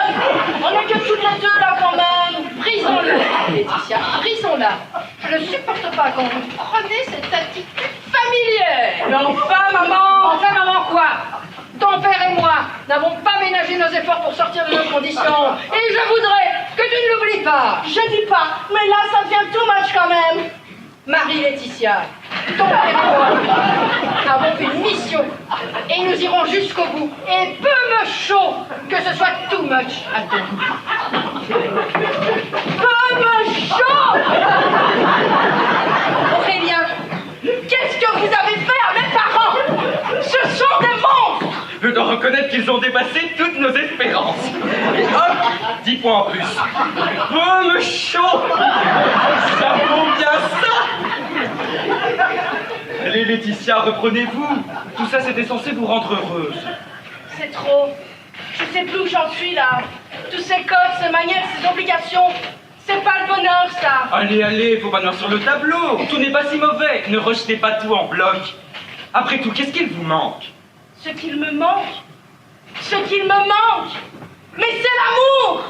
On est que toutes les deux là quand même. Brisons-le, Laetitia, brisons-la. Je ne supporte pas quand vous prenez cette attitude familière. Mais enfin, maman quoi? Ton père et moi n'avons pas ménagé nos efforts pour sortir de nos conditions. Et je voudrais que tu ne l'oublies pas. Je dis pas, mais là, ça devient too much quand même. Marie-Laetitia, ton père et moi avons une mission. Et nous irons jusqu'au bout. Et peu me chaud que ce soit too much à ton goût. Peu me chaud. Aurélien, qu'est-ce que vous avez fait à mes parents? Ce sont des monstres. Je dois reconnaître qu'ils ont dépassé toutes nos espérances. Et hop, 10 points en plus. Oh, me chaud. Ça vaut bien ça. Allez, Laetitia, reprenez-vous. Tout ça, c'était censé vous rendre heureuse. C'est trop. Je sais plus où j'en suis, là. Tous ces codes, ces manières, ces obligations, c'est pas le bonheur, ça. Allez, faut pas noir sur le tableau. Tout n'est pas si mauvais. Ne rejetez pas tout en bloc. Après tout, qu'est-ce qu'il vous manque? Ce qu'il me manque, mais c'est l'amour.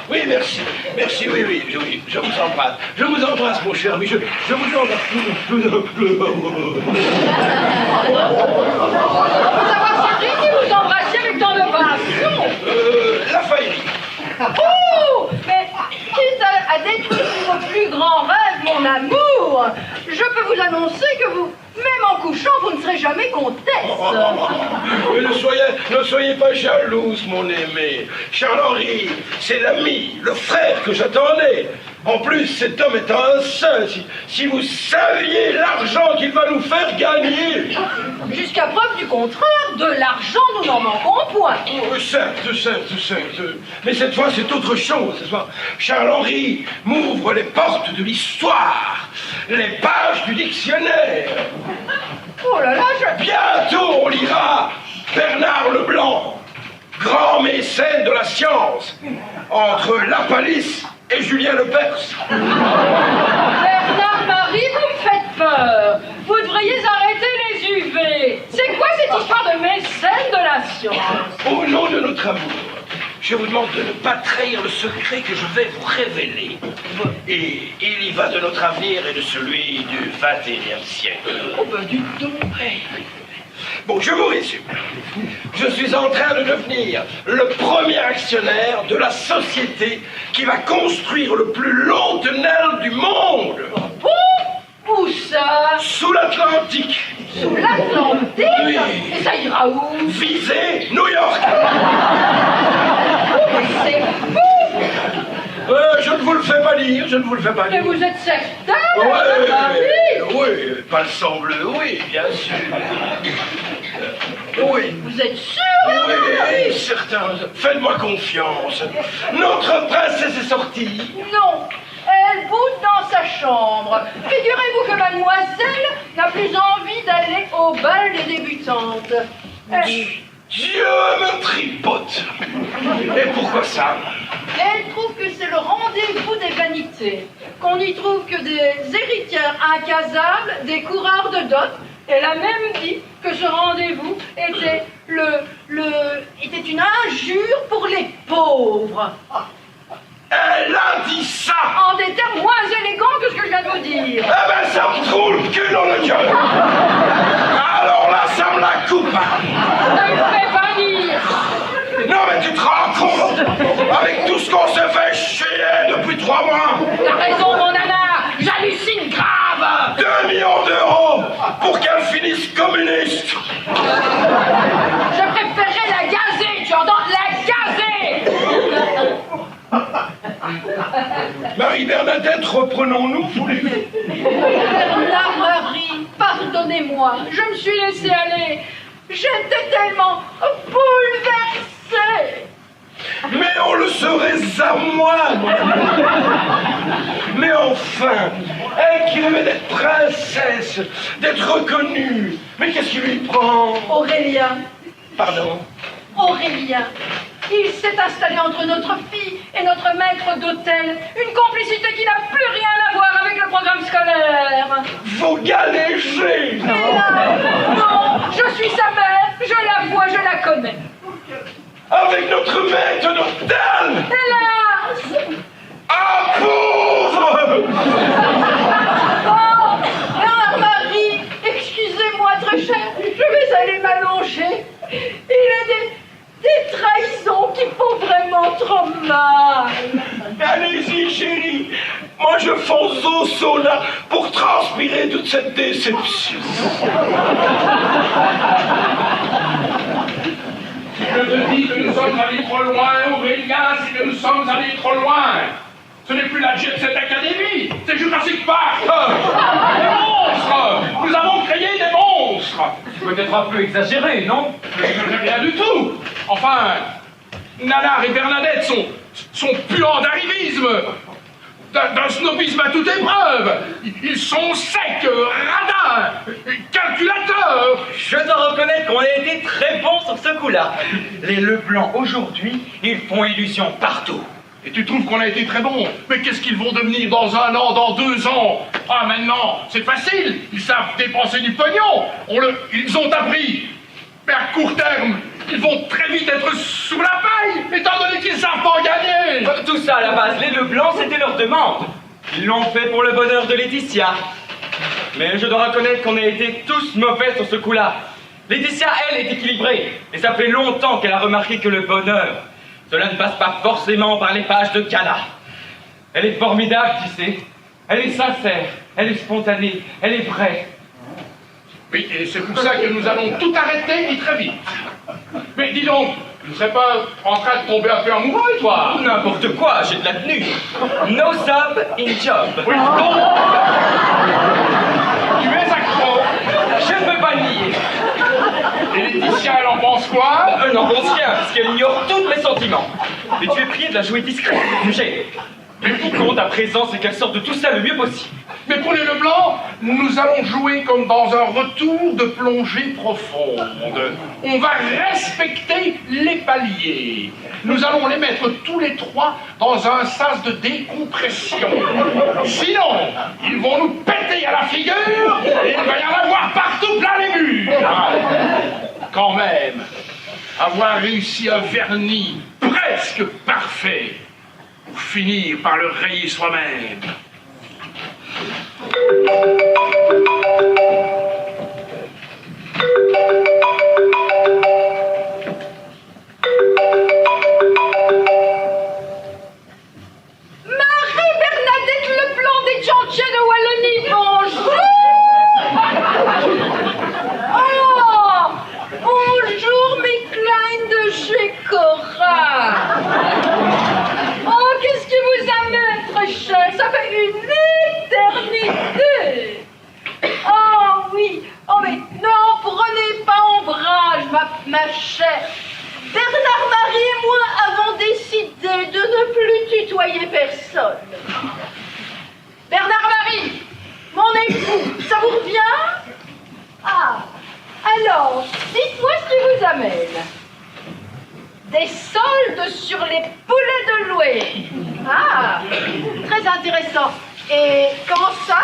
Oui, merci, cher ami, je vous embrasse. Faut savoir Chéri qui vous embrassiez avec tant de passion. La faillerie. Oh, mais quitte à détruire vos plus grands rêves, mon amour, je peux vous annoncer que vous, même en couchant, vous ne serez jamais comtesse. Mais ne soyez pas jalouse, mon aimé. Charles-Henri, c'est l'ami, le frère que j'attendais. En plus, cet homme est un saint. Si vous saviez l'argent qu'il va nous faire gagner. Jusqu'à preuve du contraire, de l'argent, nous n'en manquons point. Oh, certes. Mais cette fois, c'est autre chose. Charles-Henri m'ouvre les portes de l'histoire, les pages du dictionnaire. Oh là là, Bientôt, on lira Bernard Leblanc, grand mécène de la science, entre Lapalisse et Julien Lepers. Bernard-Marie, vous me faites peur. Vous devriez arrêter les UV. C'est quoi cette histoire de mécène de la science? Au nom de notre amour, je vous demande de ne pas trahir le secret que je vais vous révéler. Et il y va de notre avenir et de celui du XXIe siècle. Oh ben dites donc. Bon, je vous résume. Je suis en train de devenir le premier actionnaire de la société qui va construire le plus long tunnel du monde. Bon, où ça? Sous l'Atlantique. Sous l'Atlantique? Oui. Et ça ira où? Visée New York. Oh, mais c'est fou! Je ne vous le fais pas dire, Mais vous êtes certain, Oui, Bernard-Marie? oui, pas le sang bleu, oui, bien sûr. Oui. Vous êtes sûr, Bernard-Marie? Oui, certain. Faites-moi confiance. Notre princesse est sortie. Non, elle boude dans sa chambre. Figurez-vous que mademoiselle n'a plus envie d'aller au bal des débutantes. Dieu me tripote. Et pourquoi ça? Elle trouve que c'est le rendez-vous des vanités, qu'on n'y trouve que des héritières incasables, des coureurs de dot. Elle a même dit que ce rendez-vous était était une injure pour les pauvres. Elle a dit ça. En des termes moins élégants que ce que je viens de vous dire. Eh ben, ça me trouve le cul dans le cœur. Alors là, ça me la coupe. Ne me fais pas dire. Non, mais tu te rends compte? Avec tout ce qu'on se fait chier depuis 3 mois. T'as raison, mon nana. J'hallucine grave. 2 millions d'euros pour qu'elle finisse communiste. Je préférerais la gazer, tu entends? La gazer. Marie-Bernadette, reprenons-nous. Bernard-Marie, pardonnez-moi, je me suis laissée aller. J'étais tellement bouleversée. Mais on le serait à moi. Mais enfin, elle qui rêvait d'être princesse, d'être reconnue. Mais qu'est-ce qui lui prend? Aurélien, Pardon? Aurélien, il s'est installé entre notre fille et notre maître d'hôtel. Une complicité qui n'a plus rien à voir avec le programme scolaire. Vous galégez. Et là, non, je suis sa mère, je la vois, je la connais. Avec notre maître d'hôtel. Hélas! Ah, pauvre. Oh, Bernard-Marie, excusez-moi très cher, je vais aller m'allonger. Il y a des trahisons qui font vraiment trop mal. Allez-y, chérie. Moi, je fonce au sauna pour transpirer toute cette déception. Je te dis que nous sommes allés trop loin, Aurélien, c'est que nous sommes allés trop loin. Ce n'est plus la Jet Set Academy, c'est Jurassic Park. Des monstres. Nous avons créé des monstres. Peut-être un peu exagéré, non? Rien du tout. Enfin, Nanar et Bernadette sont puants d'arrivisme, d'un snobisme à toute épreuve. Ils sont secs, radins, calculateurs. Je dois reconnaître qu'on a été très bons sur ce coup-là. Les Leblanc, aujourd'hui, ils font illusion partout. Et tu trouves qu'on a été très bons? Mais qu'est-ce qu'ils vont devenir dans 1 an, dans 2 ans? Ah, maintenant, c'est facile. Ils savent dépenser du pognon. Ils ont appris. Mais à court terme, ils vont très vite être sous la paille, étant donné qu'ils savent pas gagner. Tout ça, à la base, les Leblanc, c'était leur demande. Ils l'ont fait pour le bonheur de Laetitia. Mais je dois reconnaître qu'on a été tous mauvais sur ce coup-là. Laetitia, elle, est équilibrée. Et ça fait longtemps qu'elle a remarqué que le bonheur, cela ne passe pas forcément par les pages de gala. Elle est formidable, tu sais. Elle est sincère, elle est spontanée, elle est vraie. Oui, et c'est pour ça que nous allons tout arrêter et très vite. Mais dis donc, tu ne serais pas en train de tomber un peu amoureux, toi? N'importe quoi, j'ai de la tenue. No sub in job. Oui, bon. Tu es accro. Je ne peux pas le nier. Et Laetitia, elle en pense quoi? Elle n'en pense rien, parce qu'elle ignore tous mes sentiments. Mais tu es prié de la jouer discrète, sujet. Mais ce qui compte à présent, c'est qu'elle sorte de tout ça le mieux possible. Mais pour les Leblanc, nous allons jouer comme dans un retour de plongée profonde. On va respecter les paliers. Nous allons les mettre tous les trois dans un sas de décompression. Sinon, ils vont nous péter à la figure et il va y en avoir partout plein les murs. Quand même, avoir réussi un vernis presque parfait pour finir par le rayer soi-même. Marie-Bernadette Leblanc des Gentiens de Wallonie, bonjour. Oh, bonjour mes Klein de chez Cora. Oh, qu'est-ce qui vous amène, très cher? Ça fait une éternité. Oh oui, oh mais non, prenez pas ombrage, ma chère. Bernard-Marie et moi avons décidé de ne plus tutoyer personne. Bernard-Marie, mon époux, ça vous revient? Ah, alors, dites-moi ce qui vous amène. Des soldes sur les poulets de Loué. Ah, très intéressant. Et comment ça?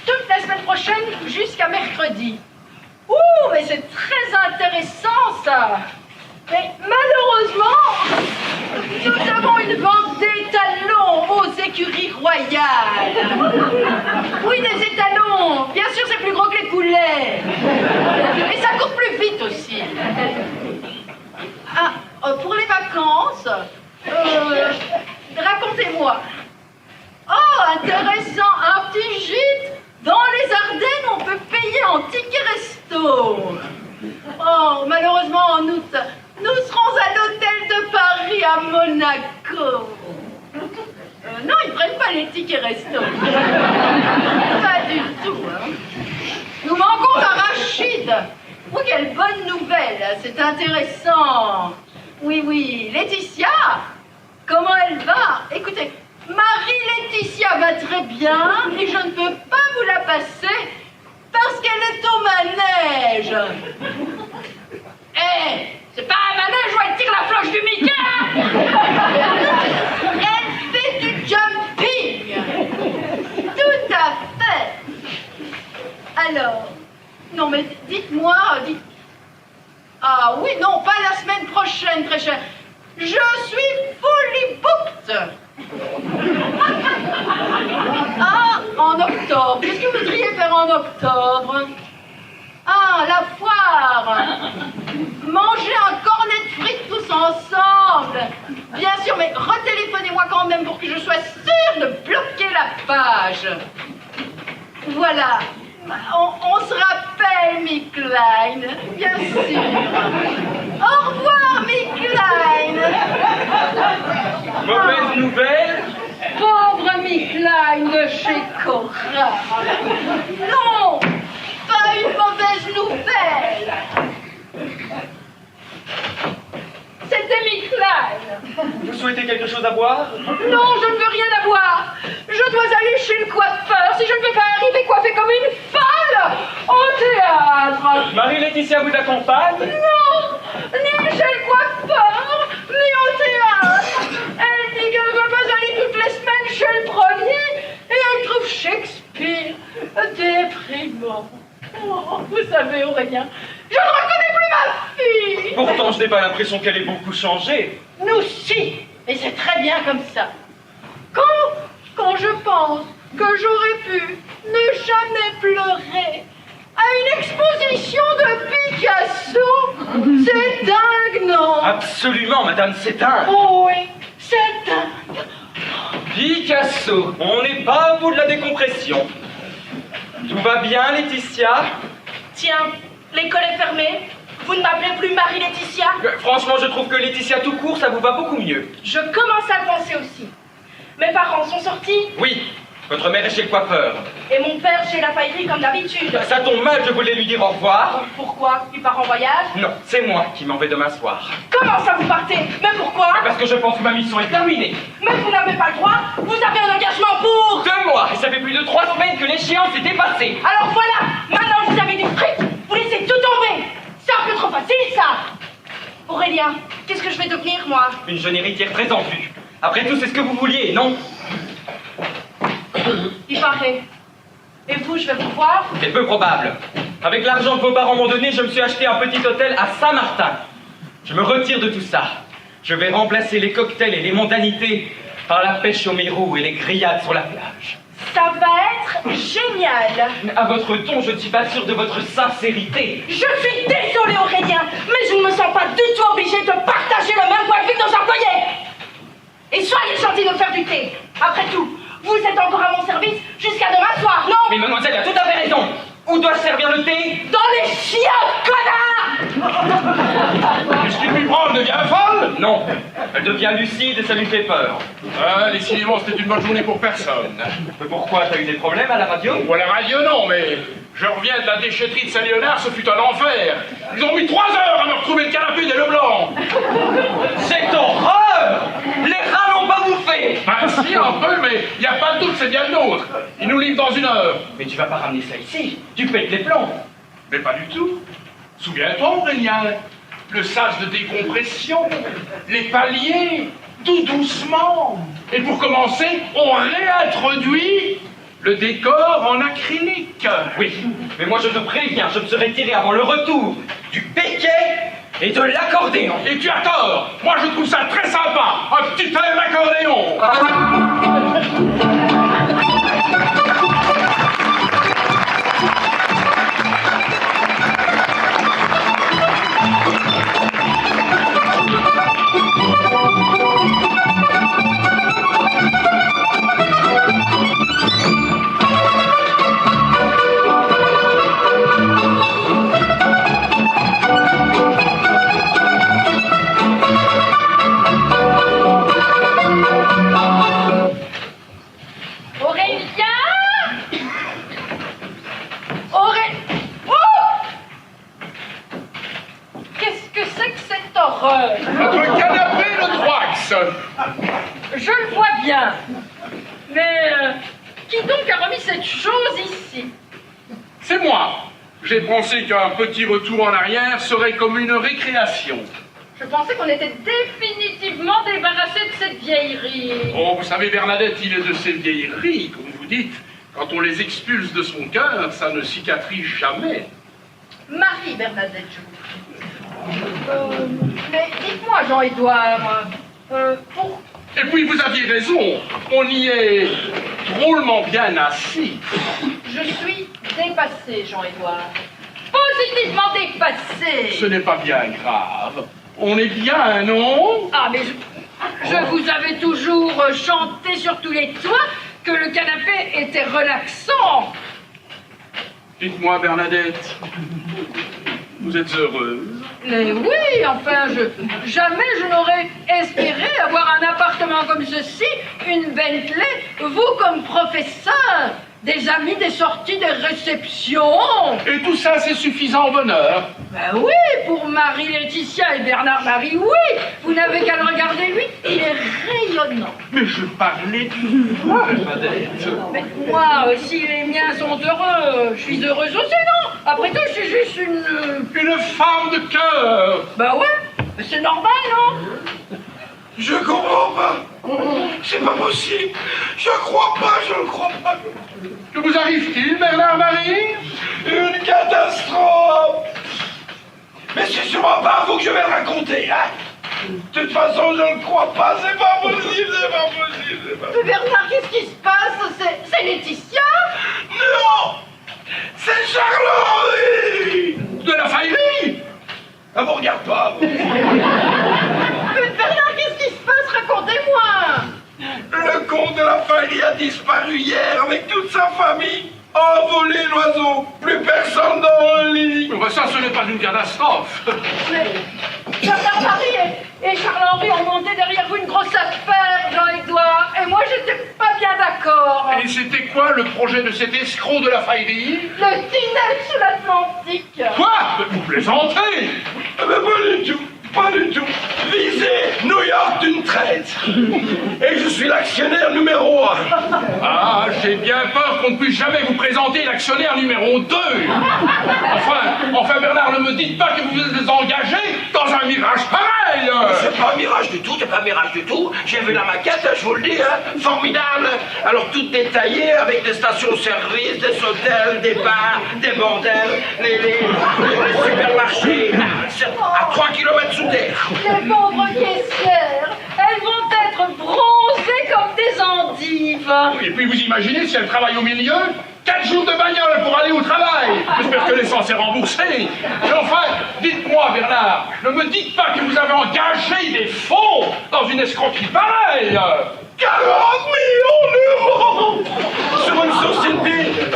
Toute la semaine prochaine jusqu'à mercredi. Ouh, mais c'est très intéressant ça. Mais malheureusement, nous avons une vente d'étalons aux écuries royales. Oui, des étalons. Bien sûr, c'est plus gros que les poulets. Et ça court plus vite aussi. Ah, pour les vacances, racontez-moi. Oh, intéressant, un petit gîte. Dans les Ardennes, on peut payer en ticket resto. Oh, malheureusement, en août, nous serons à l'hôtel de Paris à Monaco. Non, ils prennent pas les tickets resto. Pas du tout. Hein. Nous manquons un Rachid. Oh, quelle bonne nouvelle. C'est intéressant. Oui, oui. Laetitia, comment elle va? Écoutez, Marie-Laetitia va très bien et je ne peux pas vous la passer parce qu'elle est au manège. Eh, c'est pas un manège où elle tire la floche du Mickey. Elle fait du jumping. Tout à fait. Alors, non mais dites-moi, Ah oui, non, pas la semaine prochaine, très cher. Je suis fully booked. Ah, en octobre. Qu'est-ce que vous voudriez faire en octobre? Ah, la foire. Manger un cornet de frites tous ensemble. Bien sûr, mais retéléphonez-moi quand même pour que je sois sûre de bloquer la page. Voilà. On se rappelle, Mick Klein, bien sûr. Au revoir, Mick Klein. Mauvaise nouvelle? Pauvre Mick Klein de chez Cora. Non, pas une mauvaise nouvelle. C'était Mick Klein. Vous souhaitez quelque chose à boire? Non, je ne veux rien à boire. Je dois aller chez le coiffeur. Si je ne vais pas arriver coiffée comme une folle au théâtre. Marie-Laetitia vous accompagne? Non, ni chez le coiffeur, ni au théâtre. Elle dit qu'elle ne veut pas aller toutes les semaines chez le premier et elle trouve Shakespeare déprimant. Oh, vous savez, Aurélien, je ne reconnais plus ma fille. Pourtant, je n'ai pas l'impression qu'elle ait beaucoup changé. Nous, si, et c'est très bien comme ça. Quand quand je pense que j'aurais pu ne jamais pleurer à une exposition de Picasso, c'est dingue, non? Absolument, madame, c'est dingue. Oh oui, c'est dingue. Picasso, on n'est pas au bout de la décompression. Tout va bien, Laetitia? Tiens, l'école est fermée. Vous ne m'appelez plus Marie-Laetitia? Franchement, je trouve que Laetitia tout court, ça vous va beaucoup mieux. Je commence à le penser aussi. Mes parents sont sortis Oui, votre mère est chez le coiffeur. et mon père chez la paillerie comme d'habitude. Ça tombe mal, je voulais lui dire au revoir. Pourquoi? Il part en voyage? Non, c'est moi qui m'en vais demain soir. Comment ça vous partez? Mais pourquoi? Parce que je pense que ma mission est terminée. Mais vous n'avez pas le droit. Vous avez un engagement pour... 2 mois, et ça fait plus de 3 semaines que l'échéance est dépassée. Alors voilà, maintenant vous avez du fric. Vous laissez tout tomber. C'est un peu trop facile, ça. Aurélien, qu'est-ce que je vais devenir, moi? Une jeune héritière très en vue. Après tout, c'est ce que vous vouliez, non? Il paraît. Et vous, je vais vous voir? C'est peu probable. Avec l'argent que vos parents m'ont donné, je me suis acheté un petit hôtel à Saint-Martin. Je me retire de tout ça. Je vais remplacer les cocktails et les mondanités par la pêche au mérou et les grillades sur la plage. Ça va être génial. À votre ton, je ne suis pas sûr de votre sincérité. Je suis désolée, Aurélien, mais je ne me sens pas du tout obligée de partager le même point de vue que nos employés. Et soyez gentils de faire du thé. Après tout, vous êtes encore à mon service jusqu'à demain soir, non? Mais mademoiselle a tout à fait raison. Où doit servir le thé? Dans les chiottes, connard! Qu'est-ce qui lui prend? Elle devient folle? Non. Elle devient lucide et ça lui fait peur. Ah, décidément, c'était une bonne journée pour personne. Mais pourquoi? T'as eu des problèmes à la radio? Ou à la radio, non, mais je reviens de la déchetterie de Saint-Léonard, ce fut un enfer. Ils ont mis 3 heures à me retrouver le canapé des Leblanc. Cette horreur! Les rats n'ont pas bouffé! Ben si, un peu, mais il n'y a pas de doute, c'est bien le nôtre. Ils nous livrent dans 1 heure. Mais tu vas pas ramener ça ici. Tu pètes les plombs. Mais pas du tout. Souviens-toi, Aurélien, le sas de décompression, les paliers, tout doucement. Et pour commencer, on réintroduit le décor en acrylique. Oui, mais moi je te préviens, je me serai tiré avant le retour du péquet et de l'accordéon. Et tu as tort. Moi, je trouve ça très sympa. Un petit air d'accordéon. Notre canapé, le Troax. Je le vois bien. Mais qui donc a remis cette chose ici? C'est moi. J'ai pensé qu'un petit retour en arrière serait comme une récréation. Je pensais qu'on était définitivement débarrassé de cette vieillerie. Oh, vous savez, Bernadette, il est de ces vieilleries, comme vous dites. Quand on les expulse de son cœur, ça ne cicatrise jamais. Marie Bernadette, je vous prie. Mais dites-moi, Jean-Édouard, pour... Et puis, vous aviez raison. On y est drôlement bien assis. Je suis dépassée, Jean-Édouard. Positivement dépassée. Ce n'est pas bien grave. On est bien, non? Ah, mais je vous avais toujours chanté sur tous les toits que le canapé était relaxant. Dites-moi, Bernadette, vous êtes heureuse? Mais oui, enfin, jamais je n'aurais espéré avoir un appartement comme ceci, une Bentley, vous comme professeur, des amis, des sorties, des réceptions. Et tout ça, c'est suffisant au bonheur? Ben oui, pour Marie-Laetitia et Bernard-Marie, oui. Vous n'avez qu'à le regarder, lui, il est rayonnant. Mais je parlais de vous, Bernadette. Mais moi, si les miens sont heureux, je suis heureuse aussi, non? Après tout, je suis juste Une femme de cœur. Ben ouais, mais c'est normal, non? Je comprends pas. C'est pas possible. Je crois pas, je ne crois pas. Que vous arrive-t-il, Bernard-Marie? Une catastrophe. Mais c'est sûrement pas à vous que je vais le raconter, hein. De toute façon, je ne crois pas. C'est pas possible, c'est pas possible, c'est pas possible. Bernard, qu'est-ce qui se passe? C'est Laetitia? Non! C'est Charles-Henri! De la faillerie. Ah, vous regarde pas, vous. Mais Bernard, qu'est-ce qui se passe? Racontez-moi! Le comte de la faillerie a disparu hier avec toute sa famille. Envolé l'oiseau, plus personne dans le lit. Mais ça, ce n'est pas une catastrophe. Mais Bernard Marie et Charles-Henri ont monté derrière vous une grosse affaire, Jean-Édouard. Et moi, j'étais pas bien d'accord. Et c'était quoi le projet de cet escroc de la faillerie? Le tunnel sous l'Atlantique. Quoi? Vous plaisantez? Mais pas du tout, pas du tout. Visé New York d'une traite. Et je suis l'actionnaire numéro 1. Ah, j'ai bien peur qu'on ne puisse jamais vous présenter l'actionnaire numéro 2. Enfin, Bernard, ne me dites pas que vous vous êtes engagé dans un mirage pareil. C'est pas un mirage du tout, c'est pas un mirage du tout. J'ai vu la maquette, je vous le dis, hein, formidable. Alors tout détaillé avec des stations-service, des hôtels, des bars, des bordels, les supermarchés, à 3 km sous terre. Les pauvres caissières, elles vont être bronzées comme des endives. Et puis vous imaginez si elle travaille au milieu? 4 jours de bagnole pour aller au travail. J'espère que l'essence est remboursée. Mais enfin, dites-moi, Bernard, ne me dites pas que vous avez engagé des fonds dans une escroquerie pareille. 40 millions d'euros sur une société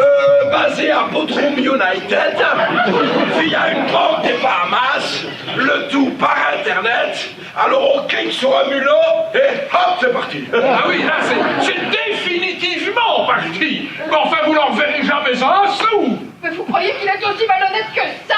basée à Bodrum United, via une banque des Bahamas, le tout par Internet. Alors on clique sur un mulot et hop, c'est parti. Ah oui, là, c'est définitivement parti. Mais enfin, vous n'en verrez jamais un sou. Mais vous croyez qu'il est aussi malhonnête que ça?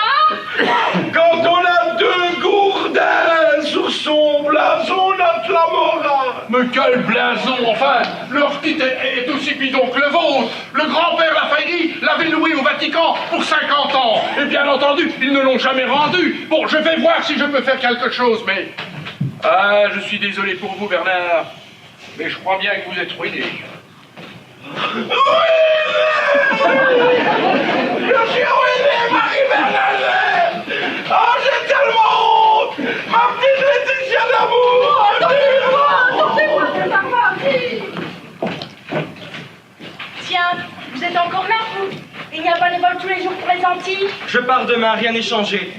Quand on a 2 gourdins sur son blason, on a de la morale. Mais quel blason, enfin, leur titre est aussi bidon que le vôtre. Le grand-père Lafailly l'avait loué au Vatican pour 50 ans. Et bien entendu, ils ne l'ont jamais rendu. Bon, je vais voir si je peux faire quelque chose, mais... Ah, je suis désolé pour vous, Bernard, mais je crois bien que vous êtes ruiné. Je suis ruiné, Marie-Bernadette. Oh, j'ai tellement honte. Ma petite Laetitia d'amour. Attendez-moi, Bernard Marie. Tiens, vous êtes encore là, vous? Il n'y a pas les vols tous les jours pour les Antilles? Je pars demain, rien n'est changé.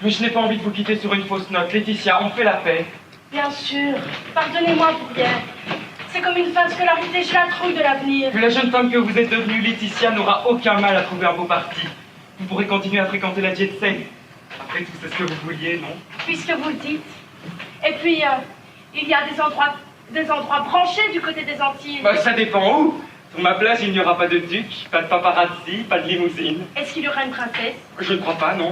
Mais je n'ai pas envie de vous quitter sur une fausse note. Laetitia, on fait la paix. Bien sûr. Pardonnez-moi pour hier. C'est comme une fin de scolarité, je la trouille de l'avenir. Que la jeune femme que vous êtes devenue, Laetitia, n'aura aucun mal à trouver un beau parti. Vous pourrez continuer à fréquenter la jet set. Après tout, c'est ce que vous vouliez, non? Puisque vous le dites. Et puis, il y a des endroits branchés du côté des Antilles. Bah, ça dépend où. Sur ma plage, il n'y aura pas de duc, pas de paparazzi, pas de limousine. Est-ce qu'il y aura une princesse? Je ne crois pas, non.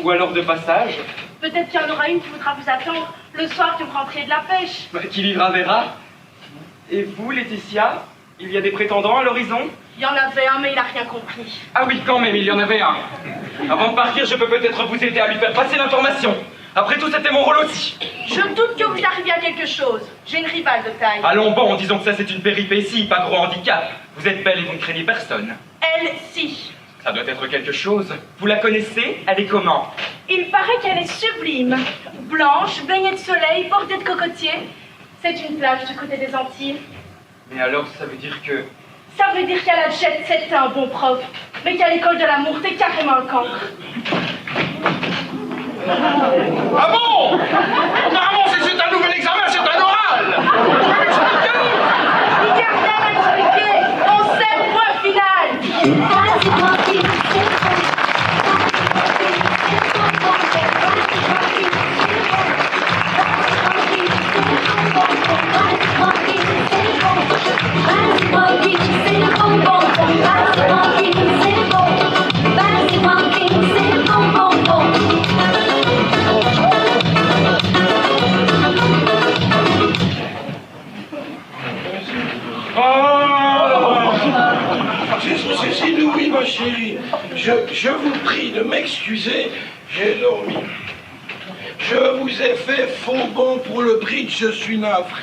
Ou alors de passage. Peut-être qu'il y en aura une qui voudra vous attendre le soir que vous rentriez de la pêche. Bah, qui vivra verra. Et vous, Laetitia, il y a des prétendants à l'horizon? Il y en avait un, mais il n'a rien compris. Ah oui, quand même, il y en avait un. Avant de partir, je peux peut-être vous aider à lui faire passer l'information. Après tout, c'était mon rôle aussi. Je doute que vous arriviez à quelque chose. J'ai une rivale de taille. Allons bon, disons que ça c'est une péripétie, pas gros handicap. Vous êtes belle et vous ne craignez personne. Elle, si. Ça doit être quelque chose. Vous la connaissez? Elle est comment? Il paraît qu'elle est sublime. Blanche, baignée de soleil, bordée de cocotiers. C'est une plage du côté des Antilles. Mais alors, ça veut dire que... Ça veut dire qu'à la jet set, t'es un bon prof. Mais qu'à l'école de l'amour, t'es carrément un cancre. Ah bon? Apparemment, c'est un nouvel examen, c'est un oral. Vous pouvez m'expliquer? Il n'y a rien à expliquer. On sait le point final. C'est Louis, ma chérie. Je vous prie de m'excuser, j'ai dormi. Je vous ai fait faux bon pour le bridge, je suis navré.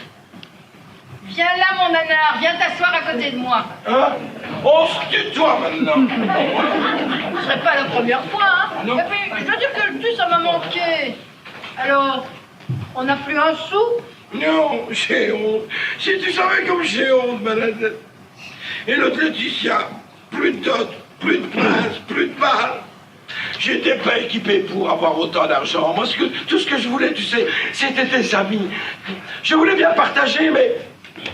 Viens là, mon nanar, viens t'asseoir à côté de moi. Hein? On se tutoie maintenant. Ce serait pas la première fois, hein. Non. Et puis, je dois dire que le tout, ça m'a manqué. Alors, on n'a plus un sou, Non, j'ai honte. Si tu savais comme j'ai honte, Bernadette. Et notre Laetitia, plus de dot, plus de prince, plus de balles. J'étais pas équipé pour avoir autant d'argent. Moi, tout ce que je voulais, tu sais, c'était tes amis. Je voulais bien partager, mais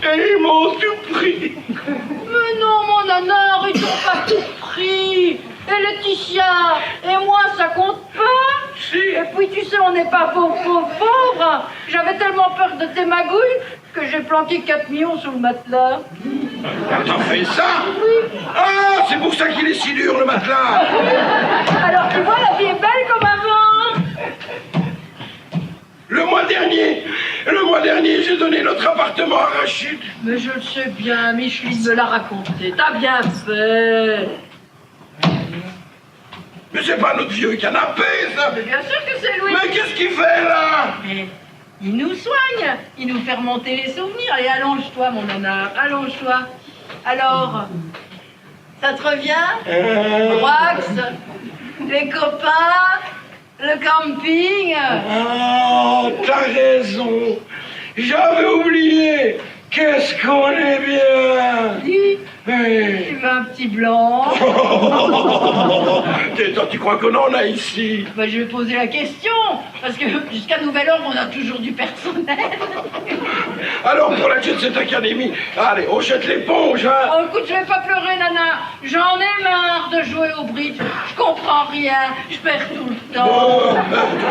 ils m'ont tout pris. Mais non, mon nanar, ils t'ont pas tout pris. Et Laetitia, et moi, ça compte pas. Si. Et puis, tu sais, on n'est pas pauvres. J'avais tellement peur de tes magouilles que j'ai planqué 4 millions sous le matelas. T'as fait ça? Oui. Ah, c'est pour ça qu'il est si dur, le matelas. Alors, tu vois, la vie est belle comme avant. Le mois dernier, j'ai donné notre appartement à Rachid. Mais je le sais bien, Micheline me l'a raconté. T'as bien fait. Mais c'est pas notre vieux canapé, ça. Mais bien sûr que c'est Louis. Mais qu'est-ce qu'il fait, là? Mais il nous soigne. Il nous fait remonter les souvenirs. Allez, allonge-toi, mon nanar. Allonge-toi. Alors, ça te revient? Wax, les copains, le camping. Ah, t'as raison. J'avais oublié. Qu'est-ce qu'on est bien. Dis, Oui. tu veux un petit blanc? Toi, tu crois qu'on en a ici? Ben, je vais poser la question, parce que jusqu'à nouvel ordre, on a toujours du personnel. Alors, pour la Jet Set Academy, allez, on jette l'éponge, hein? Oh, écoute, je vais pas pleurer, Nana. J'en ai marre de jouer au bridge. Je comprends rien. Je perds tout le temps.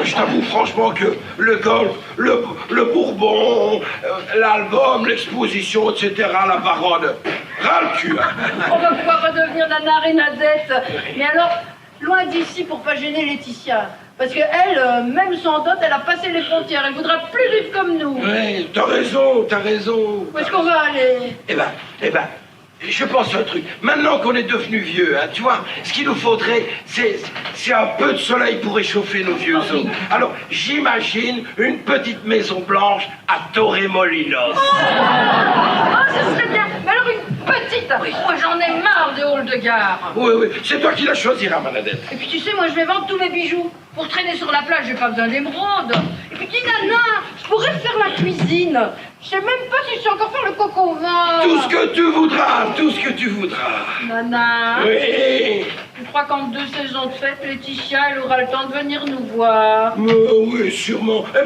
Je t'avoue franchement que le golf, le bourbon, l'album, l'exposition, etc., la baronne, ras le cul, hein? On va pouvoir redevenir Nana Renadette. Mais alors, loin d'ici pour pas gêner Laetitia. Parce que elle, même sans dot, elle a passé les frontières. Elle voudra plus vivre comme nous. Oui, t'as raison, t'as raison. Où est-ce qu'on va aller? Eh ben, je pense à un truc. Maintenant qu'on est devenu vieux, hein, tu vois, ce qu'il nous faudrait, c'est un peu de soleil pour réchauffer nos vieux os. Alors, j'imagine une petite maison blanche à Torremolinos. Ah, ce serait bien. Mais alors une petite. Moi, j'en ai marre de hall de gare. Oui, c'est toi qui la choisiras, Bernadette. Et puis tu sais, moi, je vais vendre tous mes bijoux. Pour traîner sur la plage, j'ai pas besoin d'émeraude. Et puis, dis, Nana, je pourrais faire la cuisine. Je sais même pas si je sais encore faire le coq au vin. Tout ce que tu voudras, tout ce que tu voudras. Nana, Oui. je crois qu'en 2 saisons de fête, Laetitia, elle aura le temps de venir nous voir. Oui, sûrement. Et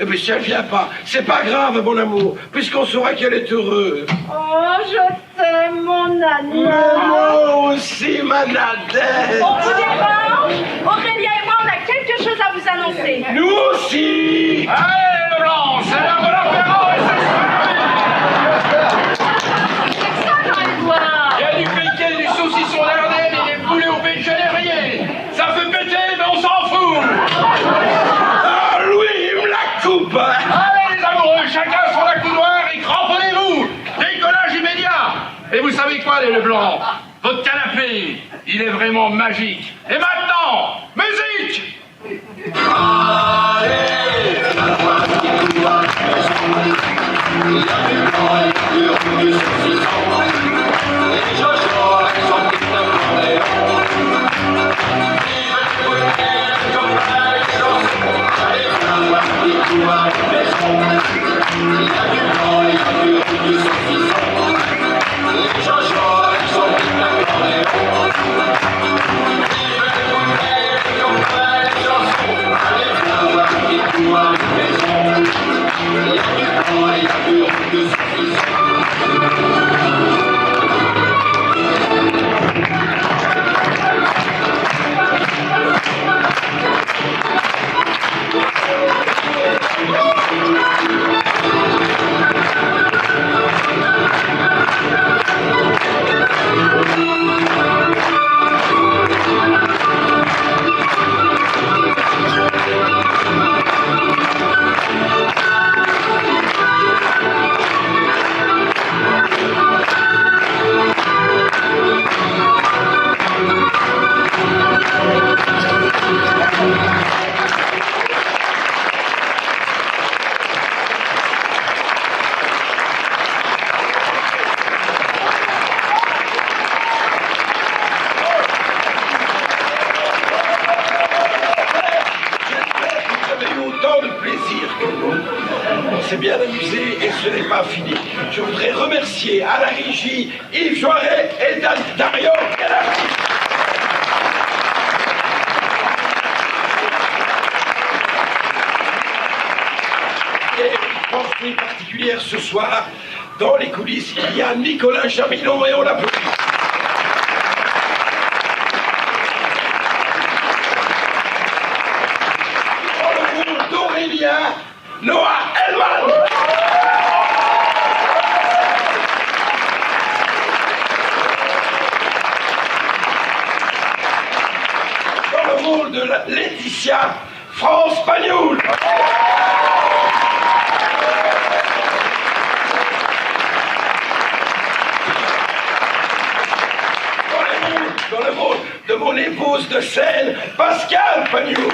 puis, si elle vient pas, c'est pas grave, mon amour, puisqu'on saura qu'elle est heureuse. Oh, je t'aime, mon Nana. Mais moi aussi, ma Nadette. On vous dérange? Aurélia et moi, on a quelque chose à vous annoncer. Nous aussi. Allez, Leblanc, c'est l'heure de l'apéro et c'est C'est ça, j'ai envie de voir. il y a du piquet, du saucisson d'Ardenne et des poulets au péchanérier. Ça fait péter, mais on s'en fout. Ah, Louis, il me la coupe. Allez, les amoureux, chacun son accoudoir et cramponnez-vous. Décollage immédiat. Et vous savez quoi, les Leblanc? Votre canapé, il est vraiment magique. Et maintenant, musique. s'est bien amusé et ce n'est pas fini. Je voudrais remercier à la régie Yves Joiret et Dario Gallardi. Et pensée particulière ce soir, dans les coulisses, il y a Nicolas Jamilon et on l'applaudit. Dans le rôle d'Aurélien, Noah Elman. Dans le rôle de Laetitia, France Pagnoul. Dans le rôle de mon épouse de scène, Pascal Pagnoul.